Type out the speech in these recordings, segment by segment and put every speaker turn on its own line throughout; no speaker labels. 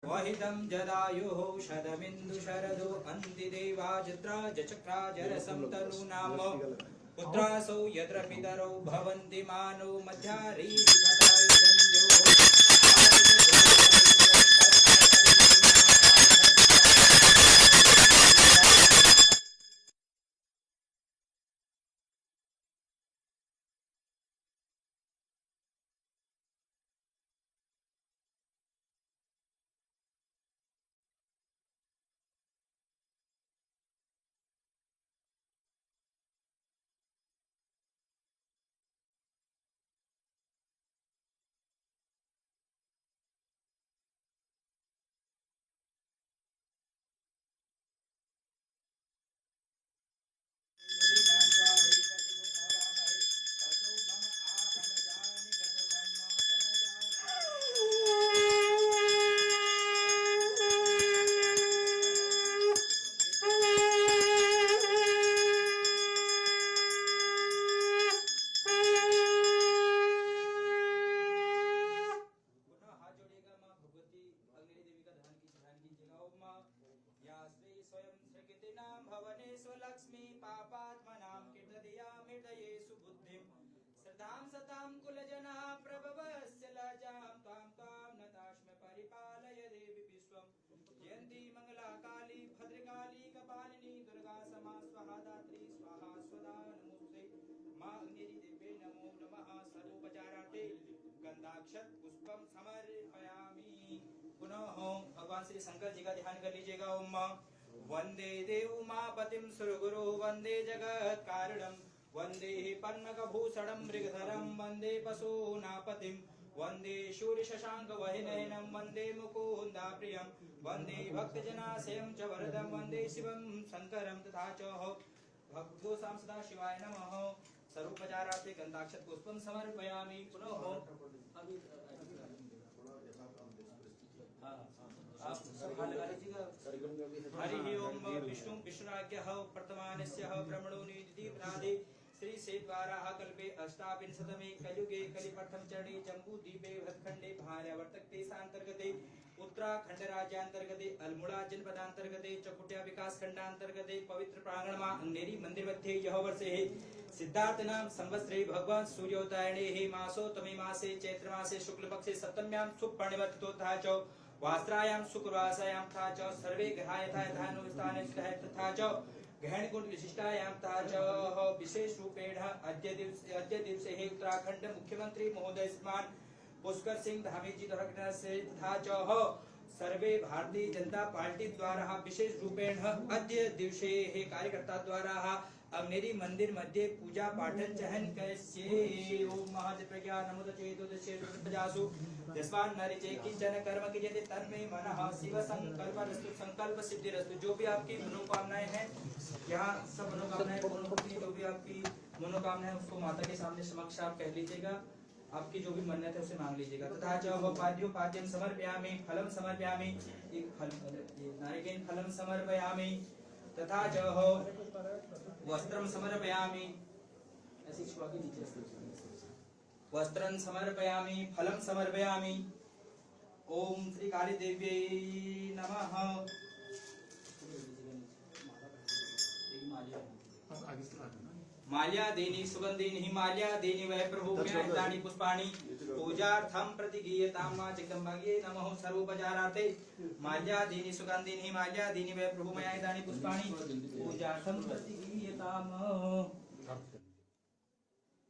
वहितं जदायुः शतमिन्दु शरदो अन्ति देवाजत्रा जचक्राजरसं तनूनाम पुत्रासौ यत्र पितरौ भवन्ति मानो मध्यारीषुभतायुगन्ध्यो पुष्पम समर्पयामि। पुनः भगवान श्री शंकर जी का ध्यान कर लीजिएगा। ओम वंदे देव उमापतिम सुरगुरु वंदे जगत कारणम वंदे पन्नगभूषणम मृगधरम वंदे पशूनापतिम वंदे शूर शशांक वहिनयनम वंदे मुकुंदा प्रियम वंदे भक्तजनाशयम च वरदम वंदे शिवम शंकरम तथा च भक्तो साम सदा शिवाय नमः। सर्वोपचारार्थे गंधाक्षत पुष्पम समर्पयामि। पुनः आप सब लगा लीजिएगा। हरि ओम विष्णु विष्णुराज्ञः प्रथमानस्य ब्रह्मणो निधि प्रादे श्री से द्वारा कल्पे अष्टाविंशतमे कलियुगे कलिप्रथम चरणे जम्बूद्वीपे भरतखंडे भार्यावर्तक देशांतर्गते उत्तराखंड राज्यांतर्गते अल्मोड़ा जनपदांतर्गते चकुटिया विकास खंडांतर्गते पवित्र प्रांगण में अंधेरी मंदिर मध्ये यह वर्षे सिद्धार्थ नाम संवत्सरे भगवान सूर्योदयने हे मासोत्तमे मासे चैत्र मासे शुक्ल पक्षे सप्तम्यां सुपर्णिवत्तोथा च वास्त्रायां शुक्रवासायां था च सर्वे ग्रहा यथा यथानुष्ठाने तथा च गहन गुण विशिष्टायां तथा च विशेष रूपेण अद्य दिवसे हे उत्तराखंड मुख्यमंत्री महोदय श्रीमान पुष्कर सिंह धामी जी द्वारा से तथा च सर्वे भारतीय जनता पार्टी द्वारा विशेष रूपेण अद्य दिवसे हे कार्यकर्ता द्वारा अग्नेरी मंदिर मध्ये पूजा पाठन चहन कैसे ओम महादेव प्रज्ञा नमो चेतो दशे प्रजासु यस्मान नरिचे किंचन कर्म कीजिए तन्मे मनः शिव संकल्प रस्तु संकल्प सिद्धि रस्तु। जो भी आपकी मनोकामनाएं हैं यहाँ सब मनोकामनाएं पूर्ण होती है। जो भी आपकी मनोकामनाएं है उसको माता के सामने समक्ष आप कह लीजिएगा। आपकी जो भी मन्नत है उसे मांग लीजिएगा। तथा च पाद्योपाद्यं समर्पयामि फलम समर्पयामि एक फल नारिकेल फलम समर्पयामि तथा च वस्त्रम समर्पयामि ऐसी श्लोक के नीचे वस्त्रं समर्पयामि फलम समर्पयामि। ओम श्री काली देव्यै नमः। माल्या देनी सुगंधिनी हिमालया देनी वह प्रभु दानी पुष्पाणि पूजार्थं प्रतिगीयतां मा जगदम्बायै नमः। सर्वोपचारार्थे माल्या देनी सुगंधिनी हिमालया देनी वह प्रभु दानी पुष्पाणि पूजार्थं प्रतिगीयताम्।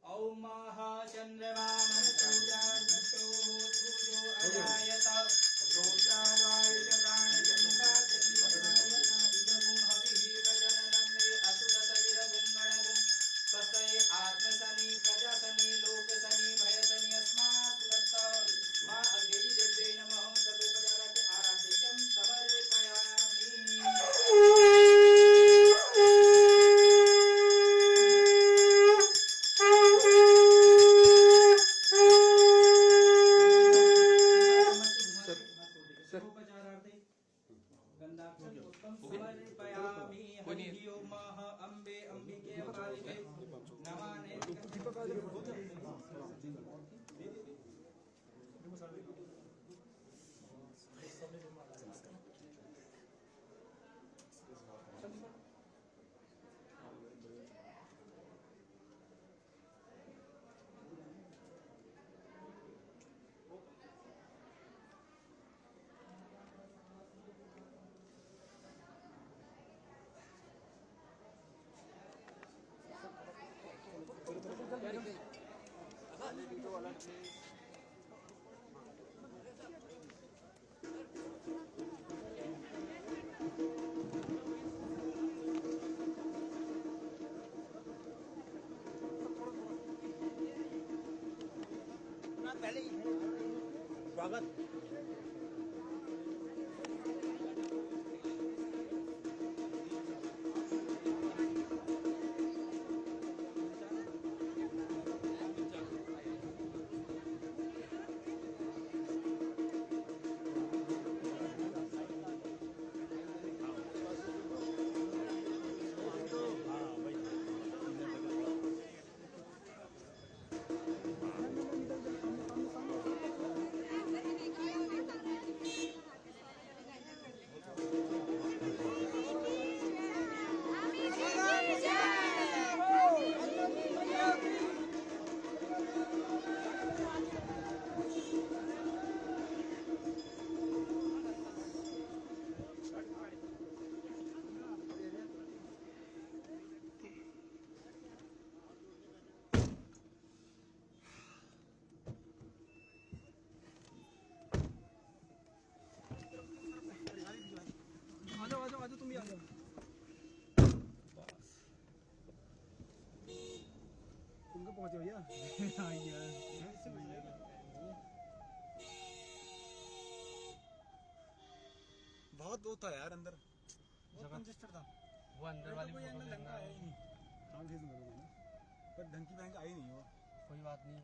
ओम महाचंद्रमा मनसूया दक्षो सूर्यो अजायत श्रोत्रावायुष प्राणचंद्रा आत्मसनी प्रजासनी लोकसनी भयसनी अस्मात् दत्त मा अग्नि देवे नमः। सर्वोपचारार्थे आराध्यं समर्पयामि। सर्वोपचारार्थे गंधाक्षत पुष्पं समर्पयामि। हरि ओम अम्बे अंबिके कालिके नमाने
तुम भी आ जाओ। तुम तो पहुंचे भैया। हाँ यार बहुत वो था यार अंदर, बहुत कंजेस्टेड था वो अंदर वाली कोई एंगल ढंग का आया ही नहीं। हाँ भेज दूंगा पर ढंग की बैंक आई नहीं वो। कोई बात नहीं।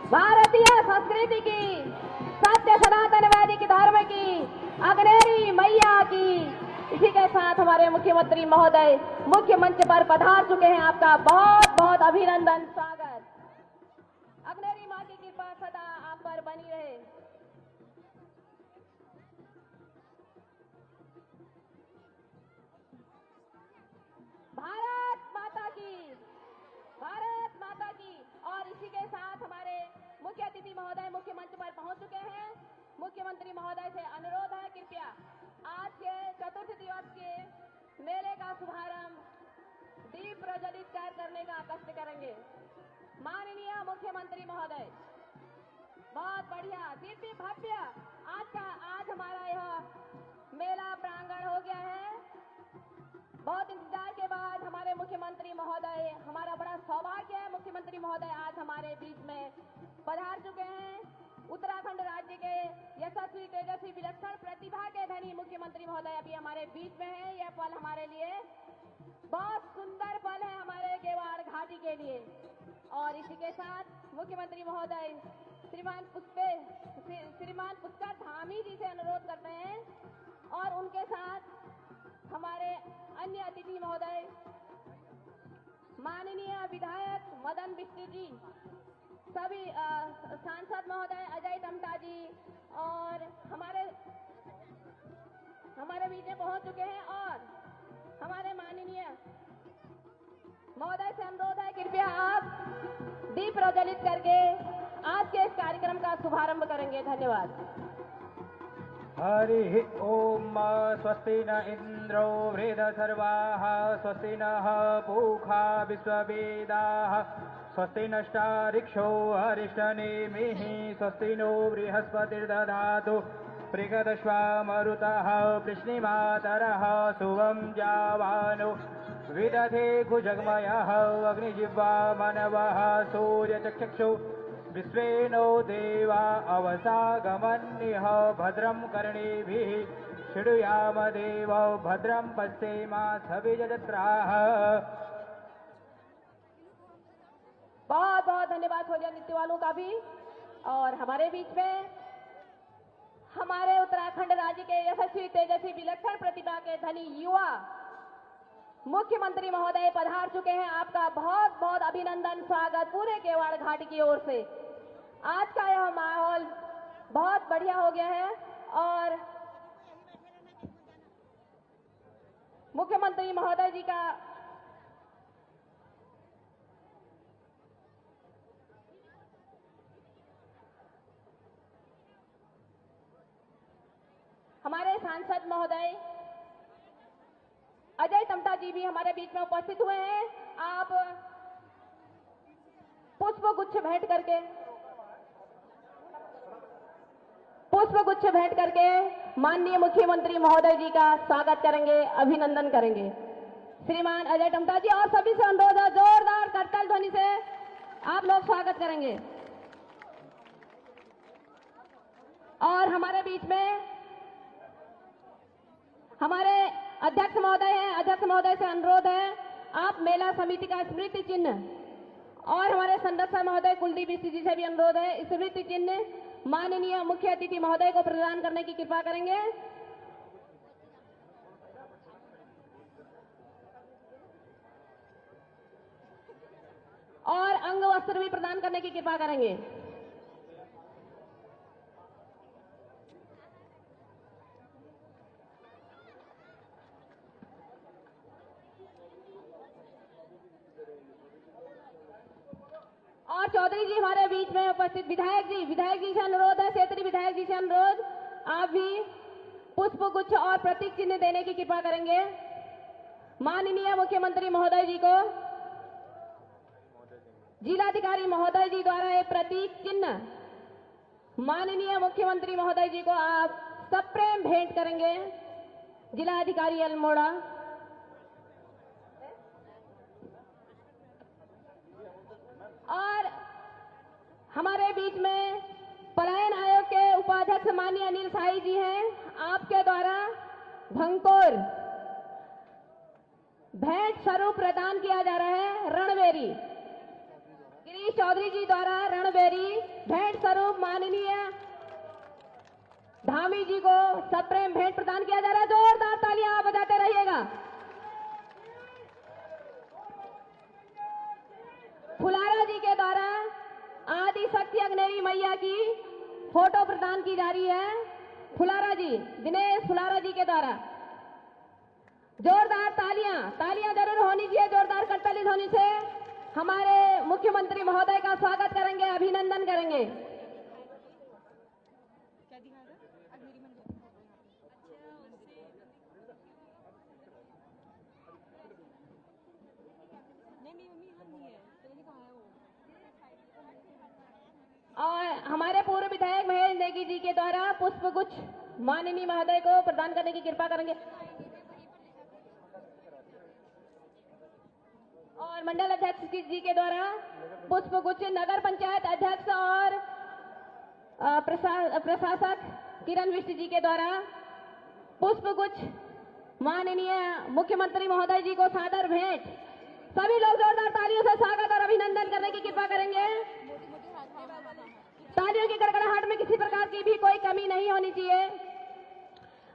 भारतीय संस्कृति की, सत्य सनातन वैदिक धर्म की, अग्नेरी मैया की। इसी के साथ हमारे मुख्यमंत्री महोदय मुख्य मंच पर पधार चुके हैं। आपका बहुत बहुत अभिनंदन, स्वागत। अग्नेरी माँ की कृपा सदा आप पर बनी रहे। भारत माता की, भारत माता की। और इसी के साथ हमारे मुख्य अतिथि महोदय मुख्य मंच पर पहुंच चुके हैं। मुख्यमंत्री महोदय से अनुरोध है, कृपया आज के चतुर्थ दिवस के मेले का शुभारंभ दीप प्रज्वलित कर करने का कष्ट करेंगे। माननीय मुख्यमंत्री महोदय, बहुत बढ़िया, दिव्य भव्य आज हमारा यह मेला प्रांगण हो गया है। बहुत इंतजार के बाद हमारे मुख्यमंत्री महोदय, हमारा बड़ा सौभाग्य है, मुख्यमंत्री महोदय आज हमारे बीच में पधार चुके हैं। उत्तराखंड राज्य के यशस्वी, तेजस्वी, विलक्षण प्रतिभा के धनी मुख्यमंत्री महोदय अभी हमारे बीच में हैं। यह पल हमारे लिए बहुत सुंदर पल है, हमारे गेवाड़ घाटी के लिए। और इसी के साथ मुख्यमंत्री महोदय श्रीमान पुष्कर धामी जी से अनुरोध करते हैं और उनके साथ हमारे अन्य अतिथि महोदय माननीय विधायक मदन बिष्ट जी, सभी सांसद महोदय अजय टमटा जी और हमारे बीच में पहुंच चुके हैं। और हमारे माननीय महोदय से अनुरोध है, कृपया आप दीप प्रज्वलित करके आज के इस कार्यक्रम का शुभारंभ करेंगे। धन्यवाद।
हरि ओम। स्वस्ति न इंद्रो वृद्धसर्वाः, स्वस्ति नः पूषा विश्ववेदाः, स्वस्ति नष्टारिक्षो अरिष्टनेमिः, स्वस्ति नो बृहस्पतिर्दधातु मरुतः कृष्णिमातरः सुवं जावानो विदधे भुजगमयः अग्निजिह्वा मनवः सूर्यचक्षुः विश्वेनो देवा अवसागमन्यः भद्रं कर्णेभिः शृणुयाम देव भद्रं पश्येमाक्षभिर्यजत्राः।
बहुत बहुत धन्यवाद सोनिया नृत्य वालों का भी। और हमारे बीच में हमारे उत्तराखंड राज्य के यशस्वी, तेजस्वी, विलक्षण प्रतिभा के धनी युवा मुख्यमंत्री महोदय पधार चुके हैं। आपका बहुत बहुत अभिनंदन, स्वागत पूरे गेवाड़ घाटी की ओर से। आज का यह माहौल बहुत बढ़िया हो गया है और मुख्यमंत्री महोदय जी का हमारे सांसद महोदय अजय टमटा जी भी हमारे बीच में उपस्थित हुए हैं। आप पुष्प गुच्छ भेंट करके माननीय मुख्यमंत्री महोदय जी का स्वागत करेंगे, अभिनंदन करेंगे। श्रीमान अजय टमटा जी और सभी से अनुरोध है, जोरदार करताल ध्वनि से आप लोग स्वागत करेंगे। और हमारे बीच में हमारे अध्यक्ष महोदय हैं, अध्यक्ष महोदय से अनुरोध है, आप मेला समिति का स्मृति चिन्ह और हमारे संरक्षक महोदय कुलदीप बिष्ट जी से भी अनुरोध है, स्मृति चिन्ह माननीय मुख्य अतिथि महोदय को प्रदान करने की कृपा करेंगे। और अंग वस्त्र भी प्रदान करने की कृपा करेंगे। और चौधरी जी हमारे बीच में उपस्थित विधायक जी से अनुरोध है, क्षेत्रीय विधायक जी से अनुरोध, आप भी पुष्प गुच्छ और प्रतीक चिन्ह देने की कृपा करेंगे माननीय मुख्यमंत्री महोदय जी को। जिलाधिकारी महोदय जी द्वारा एक प्रतीक चिन्ह माननीय मुख्यमंत्री महोदय जी को आप सप्रेम भेंट करेंगे। जिलाधिकारी अल्मोड़ा। और हमारे बीच में पलायन आयोग के उपाध्यक्ष माननीय अनिल साई जी हैं, आपके द्वारा भंकोर भेंट स्वरूप प्रदान किया जा रहा है। रणवेरी गिरीश चौधरी जी द्वारा रणबेरी भेंट स्वरूप माननीय धामी जी को सप्रेम भेंट प्रदान किया जा रहा है। जोरदार तालियां आप बजाते रहिएगा। फुलारा जी के द्वारा आदि शक्ति अग्नेरी मैया की फोटो प्रदान की जा रही है। फुलारा जी, दिनेश फुलारा जी के द्वारा जोरदार तालियां जरूर होनी चाहिए। जोरदार करताली ध्वनि से हमारे मुख्यमंत्री महोदय का स्वागत करेंगे, अभिनंदन करेंगे। और हमारे पूर्व विधायक महेश नेगी जी के द्वारा पुष्प गुच्छ माननीय महोदय को प्रदान करने की कृपा करेंगे। और मंडल अध्यक्ष जी के द्वारा पुष्प गुच्छ नगर पंचायत अध्यक्ष और प्रशासक किरण विष्ट जी के द्वारा पुष्प गुच्छ माननीय मुख्यमंत्री महोदय जी को सादर भेंट। सभी लोग जोरदार तालियों से स्वागत और अभिनंदन करने की कृपा करेंगे। तालियों की गड़गड़ाहट में किसी प्रकार की भी कोई कमी नहीं होनी चाहिए।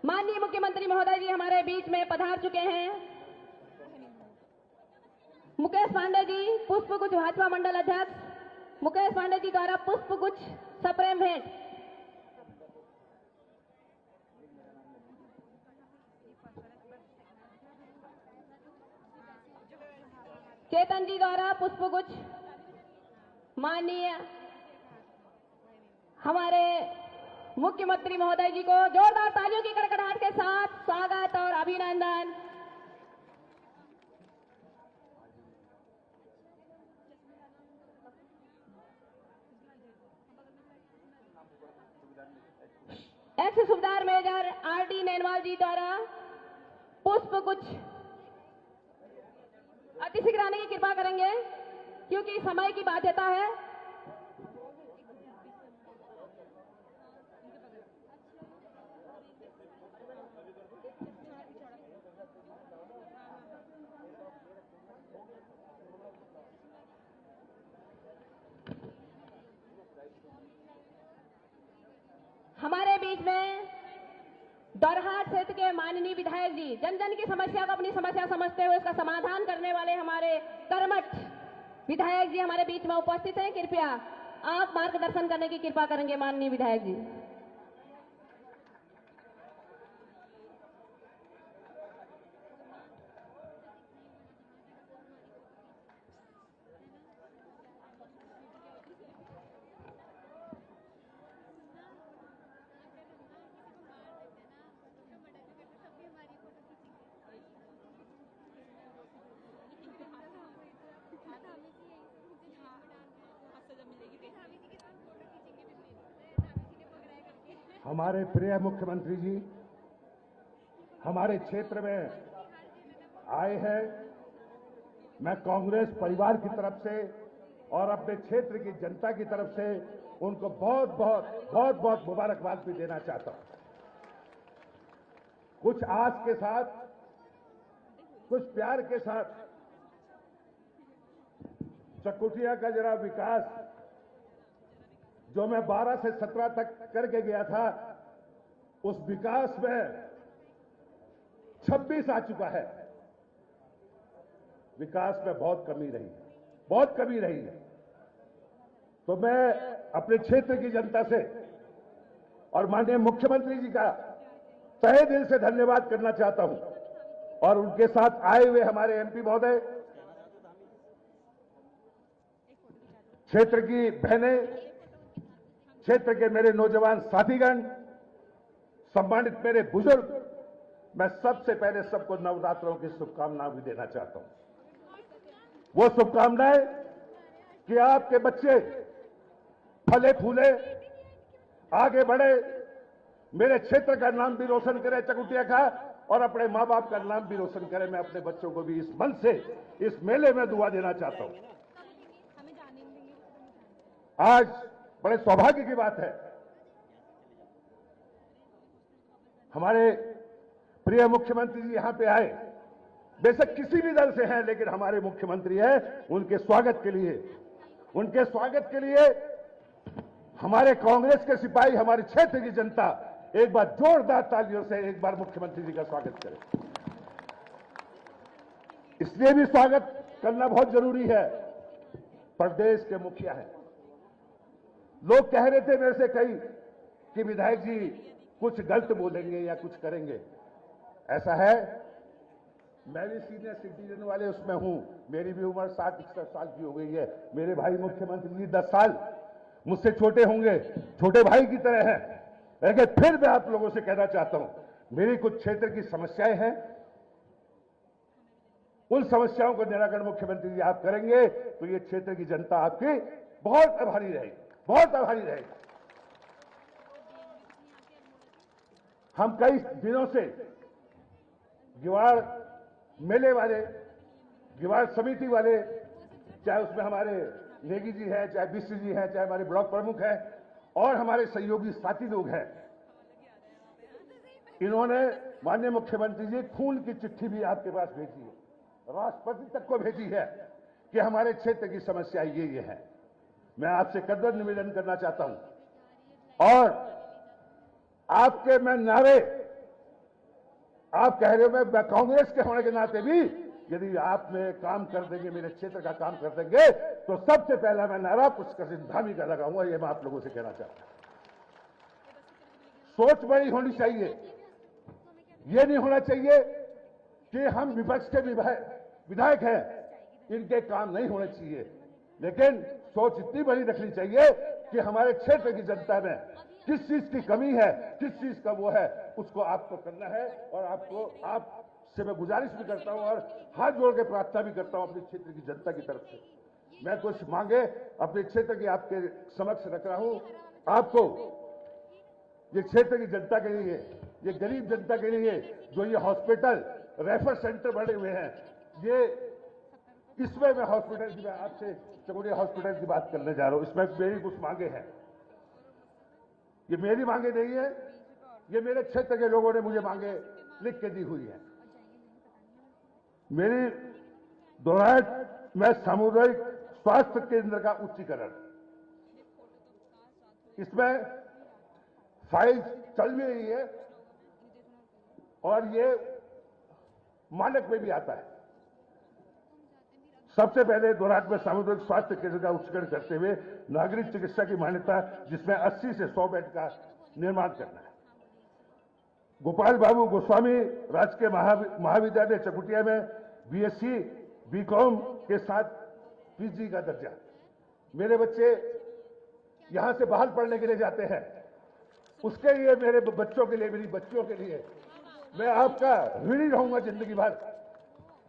माननीय मुख्यमंत्री महोदय जी हमारे बीच में पधार चुके हैं। मुकेश पांडे जी पुष्प गुच्छ भाजपा मंडल अध्यक्ष मुकेश पांडे जी द्वारा पुष्प गुच्छ सप्रेम भेंट। चेतन जी द्वारा पुष्प गुच्छ माननीय हमारे मुख्यमंत्री महोदय जी को जोरदार तालियों की कड़कड़ाहट के साथ स्वागत और अभिनंदन। एक्स सूबेदार मेजर आरडी नैनवाल जी द्वारा पुष्प गुच्छ अतिशीघ्र आने की कृपा करेंगे क्योंकि समय की बाध्यता है। हमारे बीच में दरहाट क्षेत्र के माननीय विधायक जी जन जन की समस्या को अपनी समस्या समझते हुए इसका समाधान करने वाले हमारे कर्मठ विधायक जी हमारे बीच में उपस्थित हैं। कृपया आप मार्गदर्शन करने की कृपा करेंगे माननीय विधायक जी।
हमारे प्रिय मुख्यमंत्री जी हमारे क्षेत्र में आए हैं। मैं कांग्रेस परिवार की तरफ से और अपने क्षेत्र की जनता की तरफ से उनको बहुत बहुत मुबारकबाद भी देना चाहता हूं। कुछ आस के साथ, कुछ प्यार के साथ चकुटिया का जरा विकास जो मैं 12 से 17 तक करके गया था, उस विकास में 26 आ चुका है। विकास में बहुत कमी रही है। तो मैं अपने क्षेत्र की जनता से और माननीय मुख्यमंत्री जी का तहे दिल से धन्यवाद करना चाहता हूं और उनके साथ आए हुए हमारे एमपी महोदय, क्षेत्र की बहनें, क्षेत्र के मेरे नौजवान साथीगण, सम्मानित मेरे बुजुर्ग, मैं सबसे पहले सबको नवरात्रों की शुभकामनाएं भी देना चाहता हूं। वो शुभकामनाएं कि आपके बच्चे फले फूले, आगे बढ़े, मेरे क्षेत्र का नाम भी रोशन करे चकुटिया का, और अपने मां बाप का नाम भी रोशन करे। मैं अपने बच्चों को भी इस मन से इस मेले में दुआ देना चाहता हूं। आज बड़े सौभाग्य की बात है, हमारे प्रिय मुख्यमंत्री जी यहां पे आए। बेशक किसी भी दल से हैं, लेकिन हमारे मुख्यमंत्री हैं, उनके स्वागत के लिए उनके स्वागत के लिए हमारे कांग्रेस के सिपाही, हमारे क्षेत्र की जनता एक बार जोरदार तालियों से एक बार मुख्यमंत्री जी का स्वागत करें। इसलिए भी स्वागत करना बहुत जरूरी है, प्रदेश के मुखिया हैं। लोग कह रहे थे मेरे से कई कि विधायक जी कुछ गलत बोलेंगे या कुछ करेंगे। ऐसा है, मैं भी सीनियर सिटीजन वाले उसमें हूं, मेरी भी उम्र 60-61 साल की हो गई है। मेरे भाई मुख्यमंत्री जी 10 साल मुझसे छोटे होंगे, छोटे भाई की तरह हैं। लेकिन फिर मैं आप लोगों से कहना चाहता हूं, मेरी कुछ क्षेत्र की समस्याएं हैं, उन समस्याओं को निराकरण मुख्यमंत्री जी आप करेंगे तो ये क्षेत्र की जनता आपकी बहुत आभारी रहेगी, बहुत आभारी रहेगी। हम कई दिनों से गिवाड़ मेले वाले, गिवाड़ समिति वाले, चाहे उसमें हमारे नेगी जी हैं, चाहे बिस्सी जी हैं, चाहे हमारे ब्लॉक प्रमुख हैं और हमारे सहयोगी साथी लोग हैं, इन्होंने माननीय मुख्यमंत्री जी खून की चिट्ठी भी आपके पास भेजी है, राष्ट्रपति तक को भेजी है कि हमारे क्षेत्र की समस्या ये है। मैं आपसे कदर निवेदन करना चाहता हूं और आपके मैं नारे, आप कह रहे हो मैं कांग्रेस के होने के नाते भी यदि आप में काम कर देंगे, मेरे क्षेत्र का काम कर देंगे, तो सबसे पहला मैं नारा पुष्कर सिंह धामी का लगाऊंगा। ये मैं आप लोगों से कहना चाहता हूं। सोच बड़ी होनी चाहिए, ये नहीं होना चाहिए कि हम विपक्ष के विधायक हैं, इनके काम नहीं होने चाहिए, लेकिन सोच इतनी बड़ी रखनी चाहिए कि हमारे क्षेत्र की जनता में किस चीज की कमी है, किस चीज का वो है, उसको आपको करना है। और आपसे मैं गुजारिश भी करता हूं और हाथ जोड़ के प्रार्थना भी करता हूं अपने क्षेत्र की जनता की तरफ से। मैं कुछ मांगे अपने क्षेत्र की आपके समक्ष रख रहा हूं। आपको ये क्षेत्र की जनता के लिए, ये गरीब जनता के लिए जो ये हॉस्पिटल रेफर सेंटर बने हुए हैं, ये इसमें मैं हॉस्पिटल की, मैं आपसे चकोड़िया हॉस्पिटल की बात करने जा रहा हूं। इसमें मेरी कुछ मांगे हैं, ये मेरी मांगे नहीं है, ये मेरे क्षेत्र के लोगों ने मुझे मांगे लिख के दी हुई है। मेरी दोहराहट में सामुदायिक स्वास्थ्य केंद्र का उच्चीकरण, इसमें फाइल चल भी रही है और ये मानक में भी आता है। सबसे पहले दोहराहट में सामुदायिक स्वास्थ्य केंद्र का उच्चीकरण करते हुए नागरिक चिकित्सा की मान्यता, जिसमें 80 से 100 बेड का निर्माण करना है। गोपाल बाबू गोस्वामी राजकीय महाविद्यालय चकुटिया में बीएससी बीकॉम के साथ पीजी का दर्जा। मेरे बच्चे यहां से बाहर पढ़ने के लिए जाते हैं, उसके लिए, मेरे बच्चों के लिए, मेरी बच्चियों के लिए मैं आपका ऋणी रहूंगा जिंदगी भर।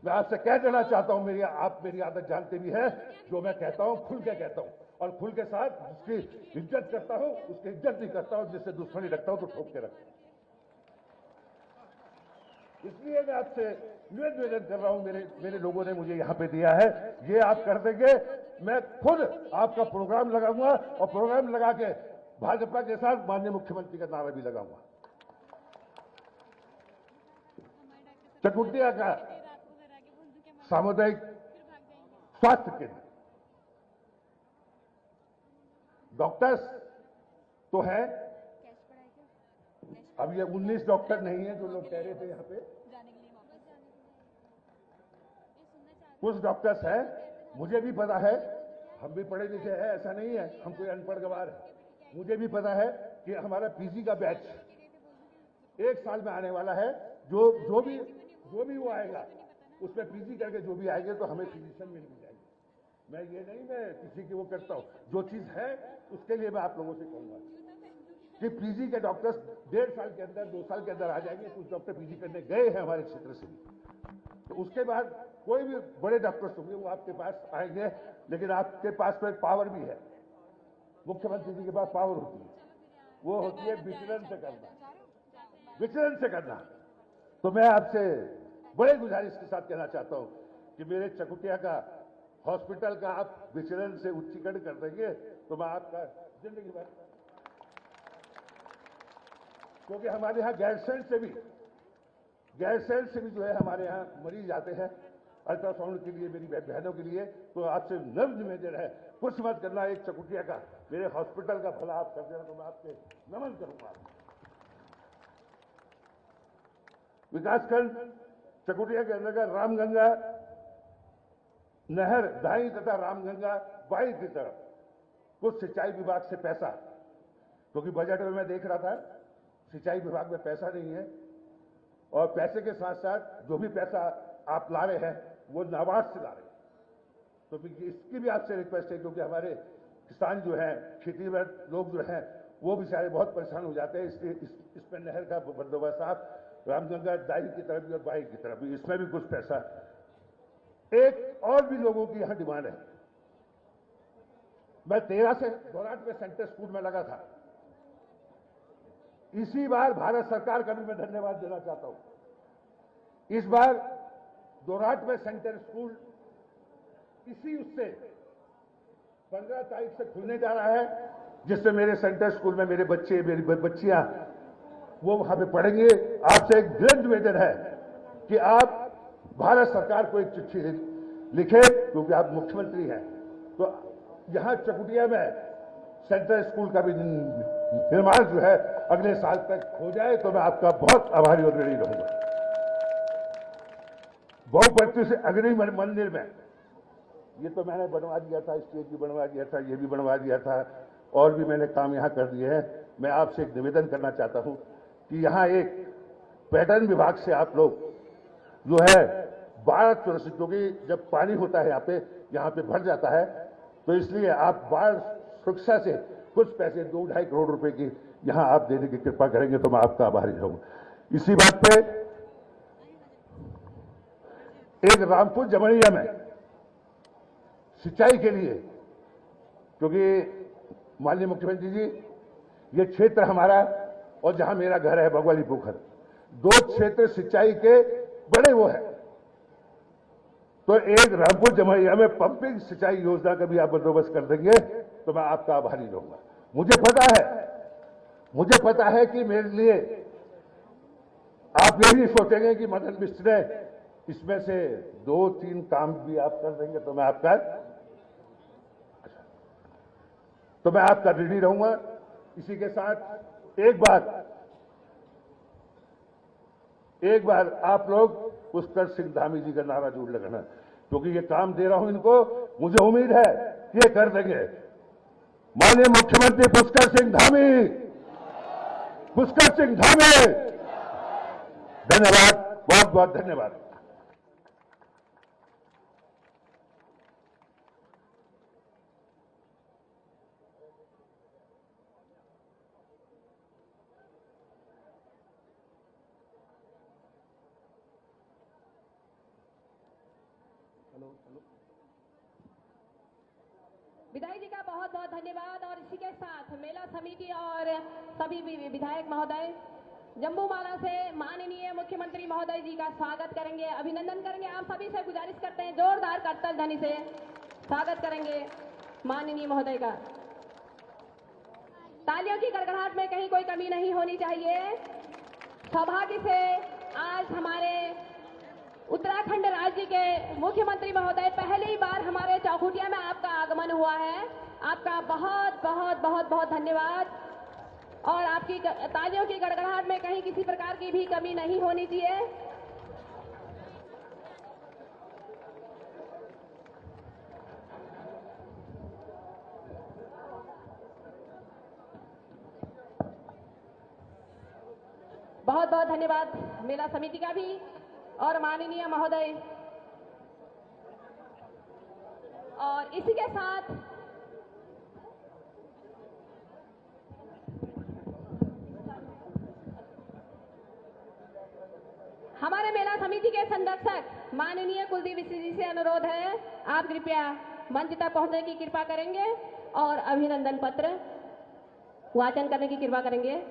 मैं आपसे कह देना चाहता हूं, आप मेरी आदत जानते भी हैं, जो मैं कहता हूं खुल के कहता हूं और खुल के साथ जिसकी इज्जत करता हूं उसकी इज्जत नहीं करता हूं, जिससे दुश्मनी रखता हूं तो ठोक के रखता हूं। इसलिए मैं आपसे निवेदन कर रहा हूं, मेरे लोगों ने मुझे यहां पे दिया है, ये आप कर देंगे, मैं खुद आपका प्रोग्राम लगाऊंगा और प्रोग्राम लगा के भाजपा के साथ माननीय मुख्यमंत्री का नारा भी लगाऊंगा। चकुटिया का सामुदायिक स्वास्थ्य केंद्र, डॉक्टर्स तो है, अब ये 19 डॉक्टर नहीं है जो लोग कह रहे थे यहां पे, कुछ डॉक्टर्स हैं, मुझे भी पता है, हम भी पढ़े लिखे हैं, ऐसा नहीं है हम कोई अनपढ़ गवार है। मुझे भी पता है कि हमारा पीजी का बैच 1 साल में आने वाला है, जो भी वो आएगा उसमें पीजी करके जो भी आएंगे तो हमें फिजिशियन मिल जाएगी। मैं ये नहीं मैं किसी की वो करता हूं, जो चीज है उसके लिए मैं आप लोगों से कहूंगा कि पीजी के डॉक्टर्स 1.5 साल के अंदर, 2 साल के अंदर आ जाएंगे। कुछ डॉक्टर पीजी करने गए हैं हमारे क्षेत्र से, तो उसके बाद कोई भी बड़े डॉक्टर्स होंगे वो आपके पास आएंगे, लेकिन आपके पास तो एक पावर भी है, मुख्यमंत्री जी के पास पावर होती है, वो होती है विचलन से करना। तो मैं आपसे बड़े गुजारिश के साथ कहना चाहता हूं कि मेरे चकुटिया का हॉस्पिटल का आप विचलन से उच्चीकरण कर देंगे तो मैं आपका जिंदगी भर, क्योंकि हमारे यहाँ गैरसैंण से भी जो है हमारे यहाँ मरीज आते हैं, अल्ट्रासाउंड के लिए मेरी बहनों के लिए, तो आपसे नर्म निवेदन है, कुछ मत करना। एक चकुटिया का मेरे हॉस्पिटल का भला आप कर देना तो मैं आपके नमन करूंगा। विकासखंड चकुटिया के अंतर्गत रामगंगा नहर दाई तथा रामगंगा बाई की तरफ कुछ सिंचाई विभाग से पैसा, क्योंकि बजट में मैं देख रहा था सिंचाई विभाग में पैसा नहीं है, और पैसे के साथ साथ जो भी पैसा आप ला रहे हैं वो नाबार्ड से ला रहे हैं। तो इसकी भी आपसे रिक्वेस्ट है, क्योंकि हमारे किसान जो हैं, खेती में लोग जो हैं, वो बेचारे बहुत परेशान हो जाते हैं। इसलिए इसमें नहर का बंदोबस्त आप रामगंगा दाई की तरफ भी और बाई की तरफ भी, इसमें भी कुछ पैसा। एक और भी लोगों की यहां डिमांड है। मैं 13 से दोराट में सेंटर स्कूल में लगा था। इसी बार भारत सरकार का भी मैं धन्यवाद देना चाहता हूं। इस बार दोराट में सेंटर स्कूल इसी उससे 15 तारीख से खुलने जा रहा है, जिससे मेरे सेंटर स्कूल में मेरे बच्चे, मेरी बच्चियां वो वहां पे पढ़ेंगे। आपसे एक दृढ़ निवेदन है कि आप भारत सरकार को एक चिट्ठी लिखे, क्योंकि आप मुख्यमंत्री हैं। तो यहां चकुटिया में सेंट्रल स्कूल का भी निर्माण जो है अगले साल तक हो जाए, तो मैं आपका बहुत आभारी और ऋणी रहूंगा। बहुपत्ती से अग्नि मंदिर में ये तो मैंने बनवा दिया था, स्टेज भी बनवा दिया था, ये भी बनवा दिया था, और भी मैंने काम यहां कर दिए हैं। मैं आपसे एक निवेदन करना चाहता हूं कि यहां एक पर्यटन विभाग से आप लोग जो है 12 सुरक्षित, क्योंकि जब पानी होता है यहाँ पे भर जाता है, तो इसलिए आप बाढ़ सुरक्षा से कुछ पैसे 2-2.5 करोड़ रुपए की यहां आप देने की कृपा करेंगे तो मैं आपका आभारी रहूंगा। इसी बात पे एक रामपुर जमड़िया में सिंचाई के लिए, क्योंकि माननीय मुख्यमंत्री जी ये क्षेत्र हमारा और जहां मेरा घर है भगवाली पोखर, 2 क्षेत्र सिंचाई के बड़े वो है, तो एक रामपुर जमड़िया में पंपिंग सिंचाई योजना का भी आप बंदोबस्त कर देंगे तो मैं आपका आभारी रहूंगा। मुझे पता है कि मेरे लिए आप ये नहीं सोचेंगे कि मदन मिश्र ने इसमें से 2-3 काम भी आप कर देंगे तो मैं आपका ऋणी रहूंगा। इसी के साथ एक बार आप लोग पुष्कर सिंह धामी जी का नारा जरूर लगाना, क्योंकि ये काम दे रहा हूं इनको, मुझे उम्मीद है ये कर देंगे। माननीय मुख्यमंत्री पुष्कर सिंह धामी, धन्यवाद, बहुत बहुत धन्यवाद।
विधायक जी का बहुत बहुत धन्यवाद। और इसी के साथ मेला समिति और सभी विधायक महोदय जम्बू माला से माननीय मुख्यमंत्री महोदय जी का स्वागत करेंगे, अभिनंदन करेंगे। आप सभी से गुजारिश करते हैं जोरदार करतल ध्वनि से स्वागत करेंगे माननीय महोदय का। तालियों की गड़गड़ाहट में कहीं कोई कमी नहीं होनी चाहिए। सौभाग्य से आज हमारे उत्तराखंड राज्य के मुख्यमंत्री महोदय पहली बार हमारे चौखुटिया में आपका आगमन हुआ है। आपका बहुत बहुत बहुत बहुत धन्यवाद। और आपकी तालियों की गड़गड़ाहट में कहीं किसी प्रकार की भी कमी नहीं होनी चाहिए। बहुत बहुत धन्यवाद मेला समिति का भी और माननीय महोदय। और इसी के साथ हमारे मेला समिति के संरक्षक माननीय कुलदीप मिश्र जी से अनुरोध है, आप कृपया मंच तक पहुंचने की कृपा करेंगे और अभिनंदन पत्र वाचन करने की कृपा करेंगे।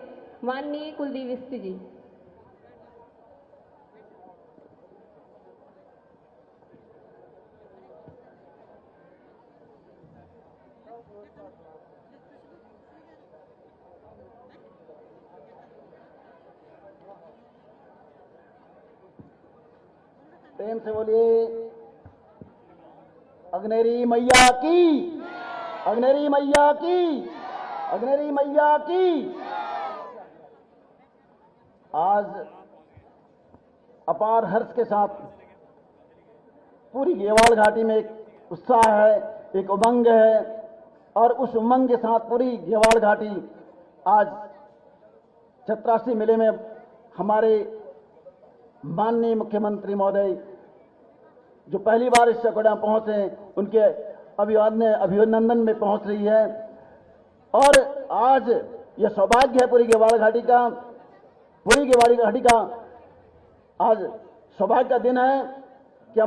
माननीय कुलदीप मिश्र जी।
प्रेम से बोलिए अग्नेरी मैया की, अग्नेरी मैया की, अग्नेरी मैया की। आज अपार हर्ष के साथ पूरी गेवाड़ घाटी में एक उत्साह है, एक उमंग है, और उस उमंग के साथ पूरी गेवाड़ घाटी आज चतरासी मेले में हमारे माननीय मुख्यमंत्री महोदय जो पहली बार इस चौकड़ा पहुंचे, उनके अभिनंदन में पहुंच रही है। और आज यह सौभाग्य है पूरी गेवाड़ घाटी का, पूरी गेवाड़ घाटी का आज सौभाग्य का दिन है कि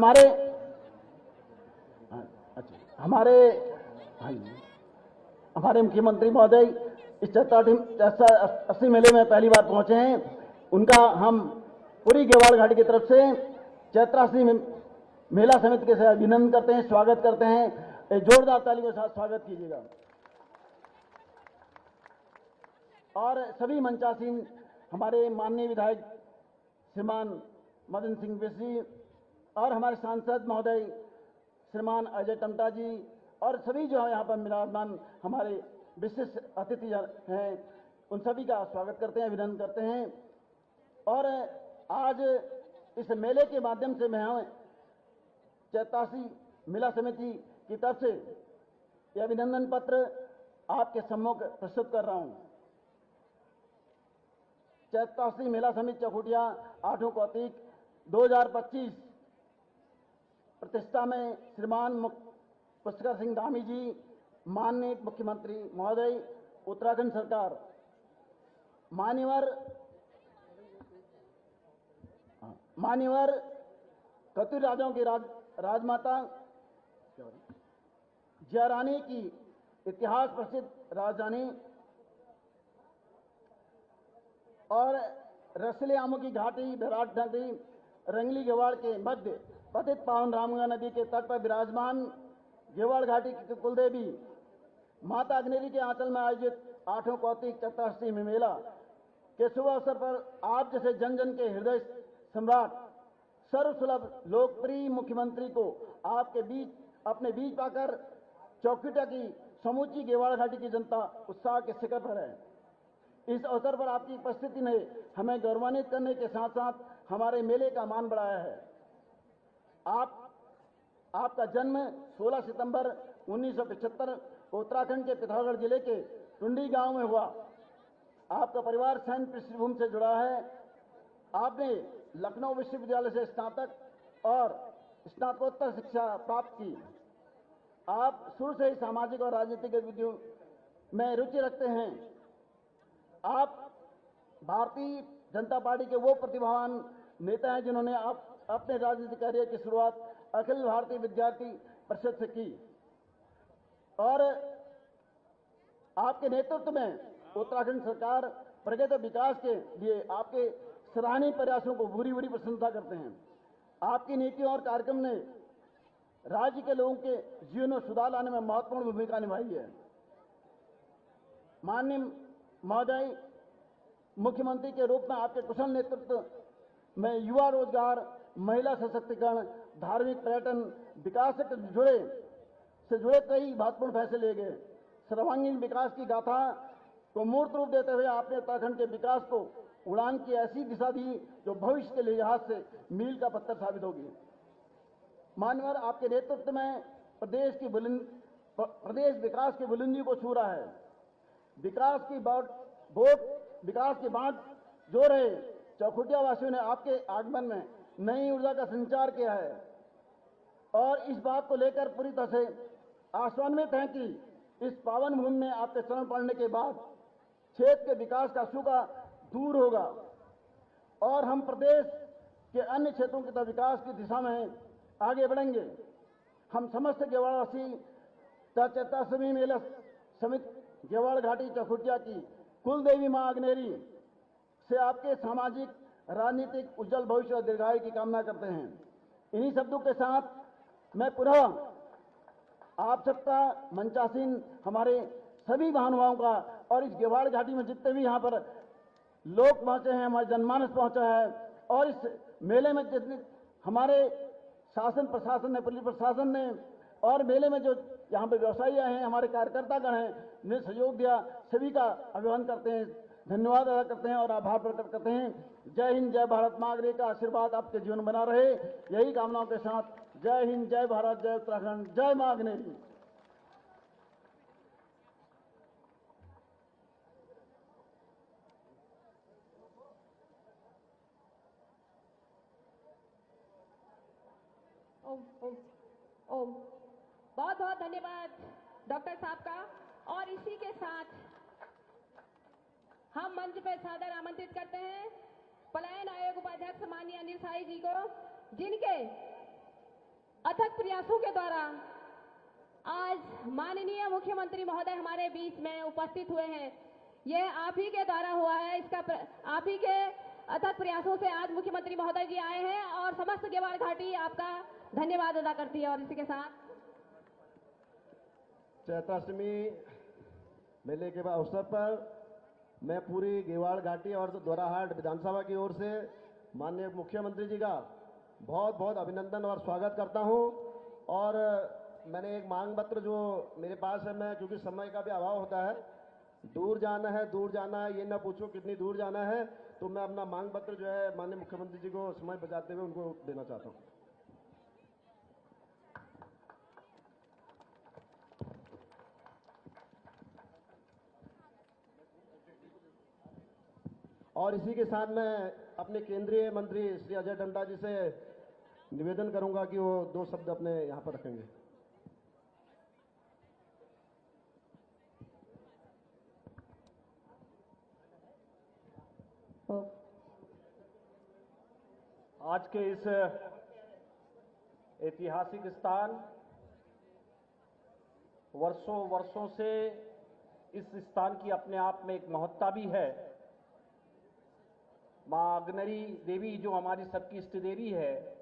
हमारे मुख्यमंत्री महोदय इस 80 मेले में पहली बार पहुंचे हैं। उनका हम पूरी गेवाड़ घाटी की तरफ से 84 मेला समिति के साथ अभिनंदन करते हैं, स्वागत करते हैं। एक जोरदार तालियों के साथ स्वागत कीजिएगा। और सभी मंचासीन हमारे माननीय विधायक श्रीमान मदन सिंह बिस्सी और हमारे सांसद महोदय श्रीमान अजय टमटा जी और सभी जो यहाँ पर विराजमान हमारे विशिष्ट अतिथि हैं, उन सभी का स्वागत करते हैं, अभिनंदन करते हैं। और आज इस मेले के माध्यम से मैं 84 मेला समिति की तरफ से यह अभिनंदन पत्र आपके सम्मुख प्रस्तुत कर रहा हूं। 84 मेला समिति चौखुटिया 8 कार्तिक 2025 प्रतिष्ठा में श्रीमान पुष्कर सिंह धामी जी, माननीय मुख्यमंत्री महोदय उत्तराखंड सरकार, मान्यवर कतुर राजाओं की राजमाता जयरानी की इतिहास प्रसिद्ध राजधानी और रसले आमों की घाटी विराट नगरी रंगली गेवाड़ के मध्य पतित पावन रामगंगा नदी के तट पर विराजमान गेवाड़ घाटी की कुलदेवी माता अग्नेरी के आंचल में आयोजित 8 कार्तिक 84 मेला के शुभ अवसर पर आप जैसे जन जन के हृदय सम्राट सर्वसुलभ लोकप्रिय मुख्यमंत्री को आपके बीच अपने बीच पाकर चौखुटिया की समूची गेवाड़ घाटी की जनता उत्साह के शिखर पर है। इस अवसर पर आपकी उपस्थिति ने हमें गौरवान्वित करने के साथ साथ हमारे मेले का मान बढ़ाया है। आपका जन्म 16 सितंबर 1975 उत्तराखंड के पिथौरागढ़ जिले के टुंडी गांव में हुआ। आपका परिवार सैन्य पृष्ठभूमि से जुड़ा है। आपने लखनऊ विश्वविद्यालय से स्नातक और स्नातकोत्तर शिक्षा प्राप्त की। आप शुरू से ही सामाजिक और राजनीतिक गतिविधियों में रुचि रखते हैं। आप भारतीय जनता पार्टी के वो प्रतिभावान नेता हैं जिन्होंने अपने राजनीतिक करियर की शुरुआत अखिल भारतीय विद्यार्थी परिषद से की और आपके नेतृत्व में उत्तराखंड सरकार प्रगति और विकास के लिए आपके सराहनीय प्रयासों को भूरी भूरी प्रशंसा करते हैं। आपकी नीतियों और कार्यक्रम ने राज्य के लोगों के जीवन में सुधार लाने में महत्वपूर्ण भूमिका निभाई है। माननीय महोदय मुख्यमंत्री के रूप में आपके कुशल नेतृत्व में युवा रोजगार, महिला सशक्तिकरण, धार्मिक पर्यटन, विकास से जुड़े कई महत्वपूर्ण फैसले लिए गए। सर्वांगीण विकास की गाथा को मूर्त रूप देते हुए आपने उत्तराखंड के विकास को उड़ान की ऐसी दिशा दी जो भविष्य के लिहाज से मील का पत्थर साबित होगी। मान्यवर, आपके नेतृत्व में प्रदेश विकास की बुलंदी को छू रहा है। विकास की बात जो रहे चौखुटिया वासियों ने आपके आगमन में नई ऊर्जा का संचार किया है और इस बात को लेकर पूरी तरह से आशान्वित हैं कि इस पावन भूमि में आपके शरण पड़ने के बाद क्षेत्र के विकास का सूखा दूर होगा और हम प्रदेश के अन्य क्षेत्रों के तरफ विकास की दिशा में आगे बढ़ेंगे। हम समस्त गेवाड़वासी 84वीं मेला समिति गेवाड़ घाटी चौखुटिया की कुल देवी मां अग्नेरी से आपके सामाजिक राजनीतिक उज्जवल भविष्य और दीर्घायु की कामना करते हैं। इन्हीं शब्दों के साथ मैं पुनः आप सबका मंचासीन हमारे सभी महानुभावों का और इस गेवाड़ घाटी में जितने भी यहाँ पर लोग पहुंचे हैं, हमारे जनमानस पहुंचा है और इस मेले में जितने हमारे शासन प्रशासन ने, पुलिस प्रशासन ने और मेले में जो यहाँ पे व्यवसायी आए हैं, हमारे कार्यकर्तागण हैं, ने सहयोग दिया, सभी का अभिवादन करते हैं, धन्यवाद अदा करते हैं और आभार प्रकट करते हैं। जय हिंद, जय भारत। माँ अग्नि का आशीर्वाद आपके जीवन में बना रहे, यही कामनाओं के साथ जय हिंद, जय भारत, जय उत्तराखंड, जय माँ अग्नि।
ओम बहुत बहुत धन्यवाद डॉक्टर साहब का। और इसी के साथ हम मंच पे सादर आमंत्रित करते हैं पलायन आयोग उपाध्यक्ष माननीय अनिल साई जी को, जिनके अथक प्रयासों के द्वारा आज माननीय मुख्यमंत्री महोदय हमारे बीच में उपस्थित हुए हैं। यह आप ही के द्वारा हुआ है, आप ही के अथक प्रयासों से आज मुख्यमंत्री महोदय जी आए हैं और समस्त गेवाड़ घाटी आपका धन्यवाद अदा करती है। और इसी के साथ
चैत्राष्टमी मेले के अवसर पर मैं पूरी गेवाड़ घाटी और दोराहाट विधानसभा की ओर से माननीय मुख्यमंत्री जी का बहुत बहुत अभिनंदन और स्वागत करता हूं। और मैंने एक मांग पत्र जो मेरे पास है, मैं क्योंकि समय का भी अभाव होता है, दूर जाना है, ये ना पूछो कितनी दूर जाना है, तो मैं अपना मांग पत्र जो है माननीय मुख्यमंत्री जी को समय बचाते हुए उनको देना चाहता हूं। और इसी के साथ मैं अपने केंद्रीय मंत्री श्री अजय टंडा जी से निवेदन करूंगा कि वो 2 शब्द अपने यहां पर रखेंगे।
आज के इस ऐतिहासिक स्थान, वर्षों से इस स्थान की अपने आप में एक महत्ता भी है। मां अग्नि देवी जो हमारी सबकी इष्ट देवी है,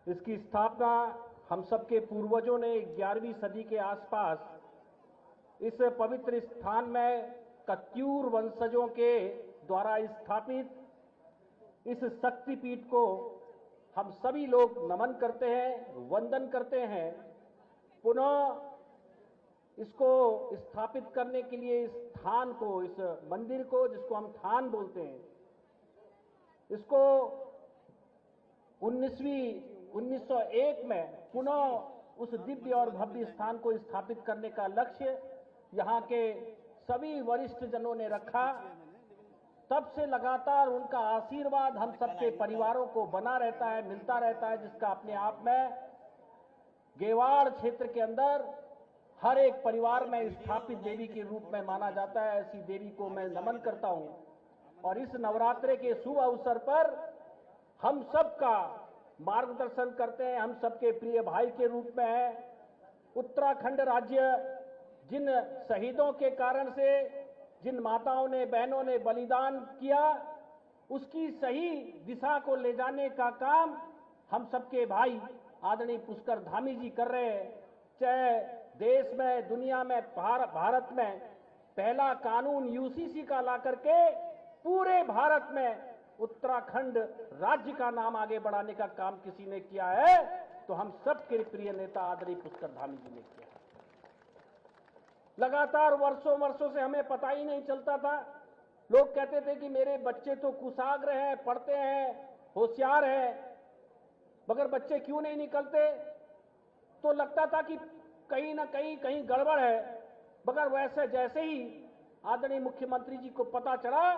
इसकी स्थापना हम सबके पूर्वजों ने 11वीं सदी के आसपास इस पवित्र स्थान में कत्यूर वंशजों के द्वारा स्थापित इस शक्तिपीठ को हम सभी लोग नमन करते हैं, वंदन करते हैं। पुनः इसको स्थापित करने के लिए इस थान को, इस मंदिर को, जिसको हम थान बोलते हैं, इसको 1901 में पुनः उस दिव्य और भव्य स्थान को स्थापित करने का लक्ष्य यहाँ के सभी वरिष्ठ जनों ने रखा। तब से लगातार उनका आशीर्वाद हम सबके परिवारों को बना रहता है, मिलता रहता है, जिसका अपने आप में गेवाड़ क्षेत्र के अंदर हर एक परिवार में स्थापित देवी के रूप में माना जाता है। ऐसी देवी को मैं नमन करता हूं। और इस नवरात्रे के शुभ अवसर पर हम सबका मार्गदर्शन करते हैं, हम सबके प्रिय भाई के रूप में है। उत्तराखंड राज्य जिन शहीदों के कारण से, जिन माताओं ने, बहनों ने बलिदान किया, उसकी सही दिशा को ले जाने का काम हम सबके भाई आदरणीय पुष्कर धामी जी कर रहे हैं। चाहे देश में, दुनिया में, भारत में पहला कानून यूसीसी का ला करके पूरे भारत में उत्तराखंड राज्य का नाम आगे बढ़ाने का काम किसी ने किया है तो हम सबके प्रिय नेता आदरणीय पुष्कर धामी जी ने किया। लगातार वर्षों से हमें पता ही नहीं चलता था। लोग कहते थे कि मेरे बच्चे तो कुशाग्र हैं, पढ़ते हैं, होशियार हैं, मगर बच्चे क्यों नहीं निकलते? तो लगता था कि कहीं ना कहीं गड़बड़ है। मगर वैसे जैसे ही आदरणीय मुख्यमंत्री जी को पता चला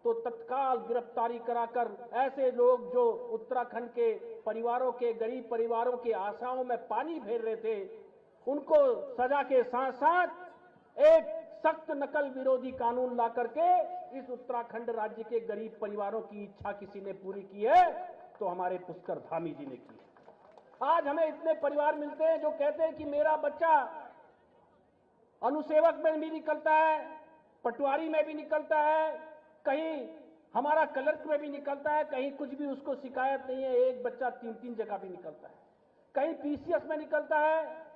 तो तत्काल गिरफ्तारी कराकर ऐसे लोग जो उत्तराखंड के परिवारों के, गरीब परिवारों की आशाओं में पानी फेर रहे थे, उनको सजा के साथ साथ एक सख्त नकल विरोधी कानून ला करके इस उत्तराखंड राज्य के गरीब परिवारों की इच्छा किसी ने पूरी की है तो हमारे पुष्कर धामी जी ने की है। आज हमें इतने परिवार मिलते हैं जो कहते हैं कि मेरा बच्चा अनुसेवक में भी निकलता है, पटवारी में भी निकलता है, कहीं हमारा क्लर्क में भी निकलता है, कहीं कुछ भी उसको शिकायत नहीं है। एक बच्चा 3 जगह भी निकलता है, कहीं पीसीएस में निकलता है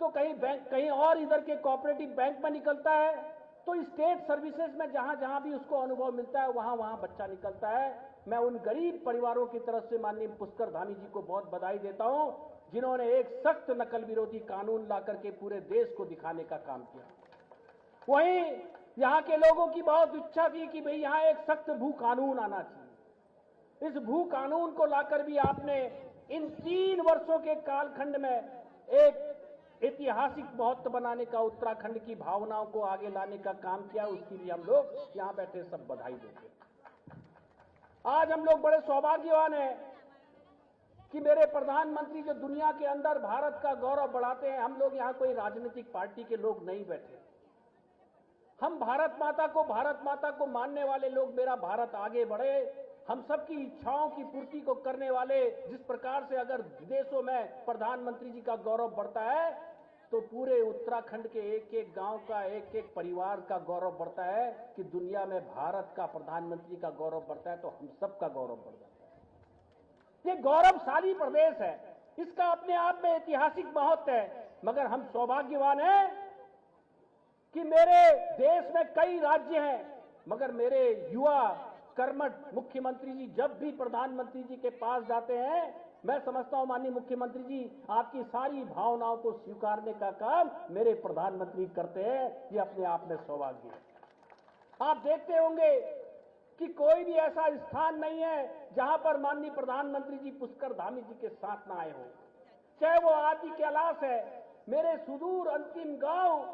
तो कहीं बैंक, कहीं और इधर के कोऑपरेटिव बैंक में निकलता है। तो स्टेट सर्विसेज में जहां भी उसको अनुभव मिलता है वहां बच्चा निकलता है। मैं उन गरीब परिवारों की तरफ से माननीय पुष्कर धामी जी को बहुत बधाई देता हूं जिन्होंने एक सख्त नकल विरोधी कानून ला करके पूरे देश को दिखाने का काम किया। वहीं यहां के लोगों की बहुत इच्छा थी कि भाई यहां एक सख्त भू कानून आना चाहिए। इस भू कानून को लाकर भी आपने इन 3 वर्षों के कालखंड में एक ऐतिहासिक महत्व बनाने का, उत्तराखंड की भावनाओं को आगे लाने का काम किया। उसके लिए हम लोग यहां बैठे सब बधाई देते हैं। आज हम लोग बड़े सौभाग्यवान हैं कि मेरे प्रधानमंत्री जो दुनिया के अंदर भारत का गौरव बढ़ाते हैं, हम लोग यहां कोई राजनीतिक पार्टी के लोग नहीं बैठे। हम भारत माता को मानने वाले लोग, मेरा भारत आगे बढ़े, हम सबकी इच्छाओं की पूर्ति को करने वाले। जिस प्रकार से अगर विदेशों में प्रधानमंत्री जी का गौरव बढ़ता है तो पूरे उत्तराखंड के एक एक गांव का, एक एक परिवार का गौरव बढ़ता है कि दुनिया में भारत का प्रधानमंत्री का गौरव बढ़ता है तो हम सबका गौरव बढ़ जाता है। ये गौरवशाली प्रदेश है, इसका अपने आप में ऐतिहासिक महत्व है। मगर हम सौभाग्यवान हैं कि मेरे देश में कई राज्य हैं, मगर मेरे युवा कर्मठ मुख्यमंत्री जी जब भी प्रधानमंत्री जी के पास जाते हैं, मैं समझता हूं माननीय मुख्यमंत्री जी आपकी सारी भावनाओं को स्वीकारने का काम मेरे प्रधानमंत्री करते हैं। ये अपने आप में सौभाग्य है। आप देखते होंगे कि कोई भी ऐसा स्थान नहीं है जहां पर माननीय प्रधानमंत्री जी पुष्कर धामी जी के साथ ना आए हों। चाहे वो आदि कैलाश है, मेरे सुदूर अंतिम गांव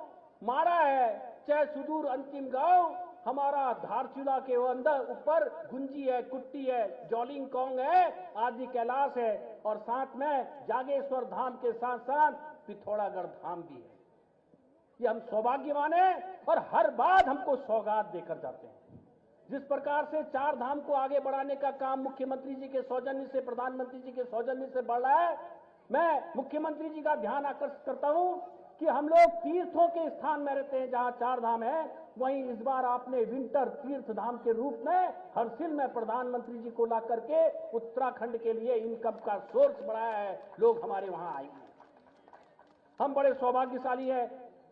माड़ा है, चाहे सुदूर अंतिम गांव हमारा धारचूला के अंदर ऊपर गुंजी है, कुट्टी है, जॉलिंग कॉन्ग है, आदि कैलाश है, और साथ में जागेश्वर धाम के साथ साथ पिथौरागढ़ धाम भी है। ये हम सौभाग्यवान हैं और हर बात हमको सौगात देकर जाते हैं। जिस प्रकार से 4 धाम को आगे बढ़ाने का काम मुख्यमंत्री जी के सौजन्य से, प्रधानमंत्री जी के सौजन्य से बढ़ रहा है, मैं मुख्यमंत्री जी का ध्यान आकर्षित करता हूं कि हम लोग तीर्थों के स्थान में रहते हैं जहां 4 धाम है। वहीं इस बार आपने विंटर तीर्थ धाम के रूप में हरसिल में प्रधानमंत्री जी को ला करके उत्तराखंड के लिए इनकम का सोर्स बढ़ाया है। लोग हमारे वहां आएंगे। हम बड़े सौभाग्यशाली हैं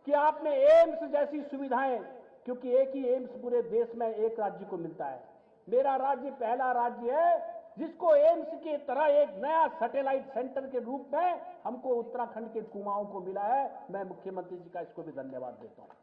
कि आपने एम्स जैसी सुविधाएं, क्योंकि एक ही एम्स पूरे देश में एक राज्य को मिलता है। मेरा राज्य पहला राज्य है जिसको एम्स के तरह एक नया सैटेलाइट सेंटर के रूप में हमको उत्तराखंड के कुमाऊं को मिला है। मैं मुख्यमंत्री जी का इसको भी धन्यवाद देता हूं।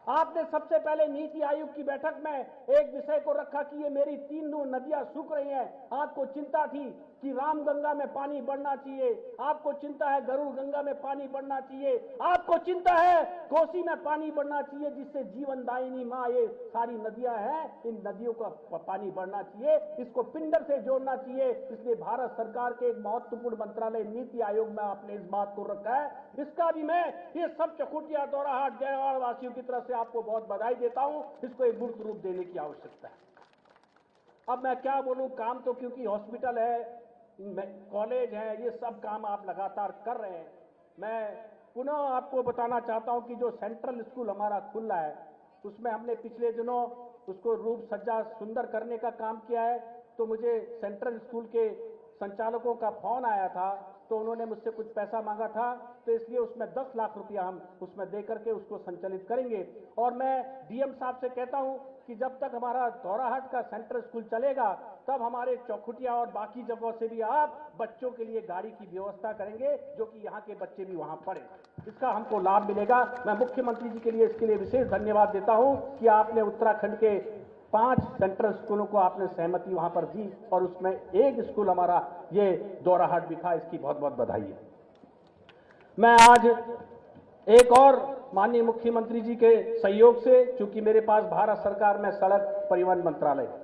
आपने सबसे पहले नीति आयोग की बैठक में एक विषय को रखा कि ये मेरी 3 नदियां सूख रही हैं। आपको चिंता थी कि रामगंगा में पानी बढ़ना चाहिए, आपको चिंता है गरुड़ गंगा में पानी बढ़ना चाहिए, आपको चिंता है कोसी में पानी बढ़ना चाहिए, जिससे जीवनदायिनी मां ये सारी नदियां हैं, इन नदियों का पानी बढ़ना चाहिए, इसको पिंडर से जोड़ना चाहिए। इसलिए भारत सरकार के एक महत्वपूर्ण मंत्रालय नीति आयोग में आपने इस बात को रखा है। इसका भी मैं ये सब चकुटिया, दौराहाट, गैरवाड़ वासियों की तरफ से आपको बहुत बधाई देता हूं। इसको एक मूर्त रूप देने की आवश्यकता है। अब मैं क्या बोलूं, काम तो क्योंकि हॉस्पिटल है, कॉलेज है, ये सब काम आप लगातार कर रहे हैं। मैं पुनः आपको बताना चाहता हूं कि जो सेंट्रल स्कूल हमारा खुला है, उसमें हमने पिछले दिनों उसको रूप सज्जा सुंदर करने का काम किया है। तो मुझे सेंट्रल स्कूल के संचालकों का फोन आया था, तो उन्होंने मुझसे कुछ पैसा मांगा था, तो इसलिए उसमें 10 लाख रुपया हम उसमें दे करके उसको संचालित करेंगे। और मैं डीएम साहब से कहता हूं कि जब तक हमारा दौराहाट का सेंट्रल स्कूल चलेगा, तब हमारे चौखुटिया और बाकी जगहों से भी आप बच्चों के लिए गाड़ी की व्यवस्था करेंगे, जो कि यहाँ के बच्चे भी वहां पढ़े। इसका हमको लाभ मिलेगा। मैं मुख्यमंत्री जी के लिए इसके लिए विशेष धन्यवाद देता हूं कि आपने उत्तराखंड के 5 सेंट्रल स्कूलों को आपने सहमति वहां पर दी, और उसमें एक स्कूल हमारा ये दौराहाट भी था। इसकी बहुत बहुत बधाई है। मैं आज एक और माननीय मुख्यमंत्री जी के सहयोग से, चूंकि मेरे पास भारत सरकार में सड़क परिवहन मंत्रालय है,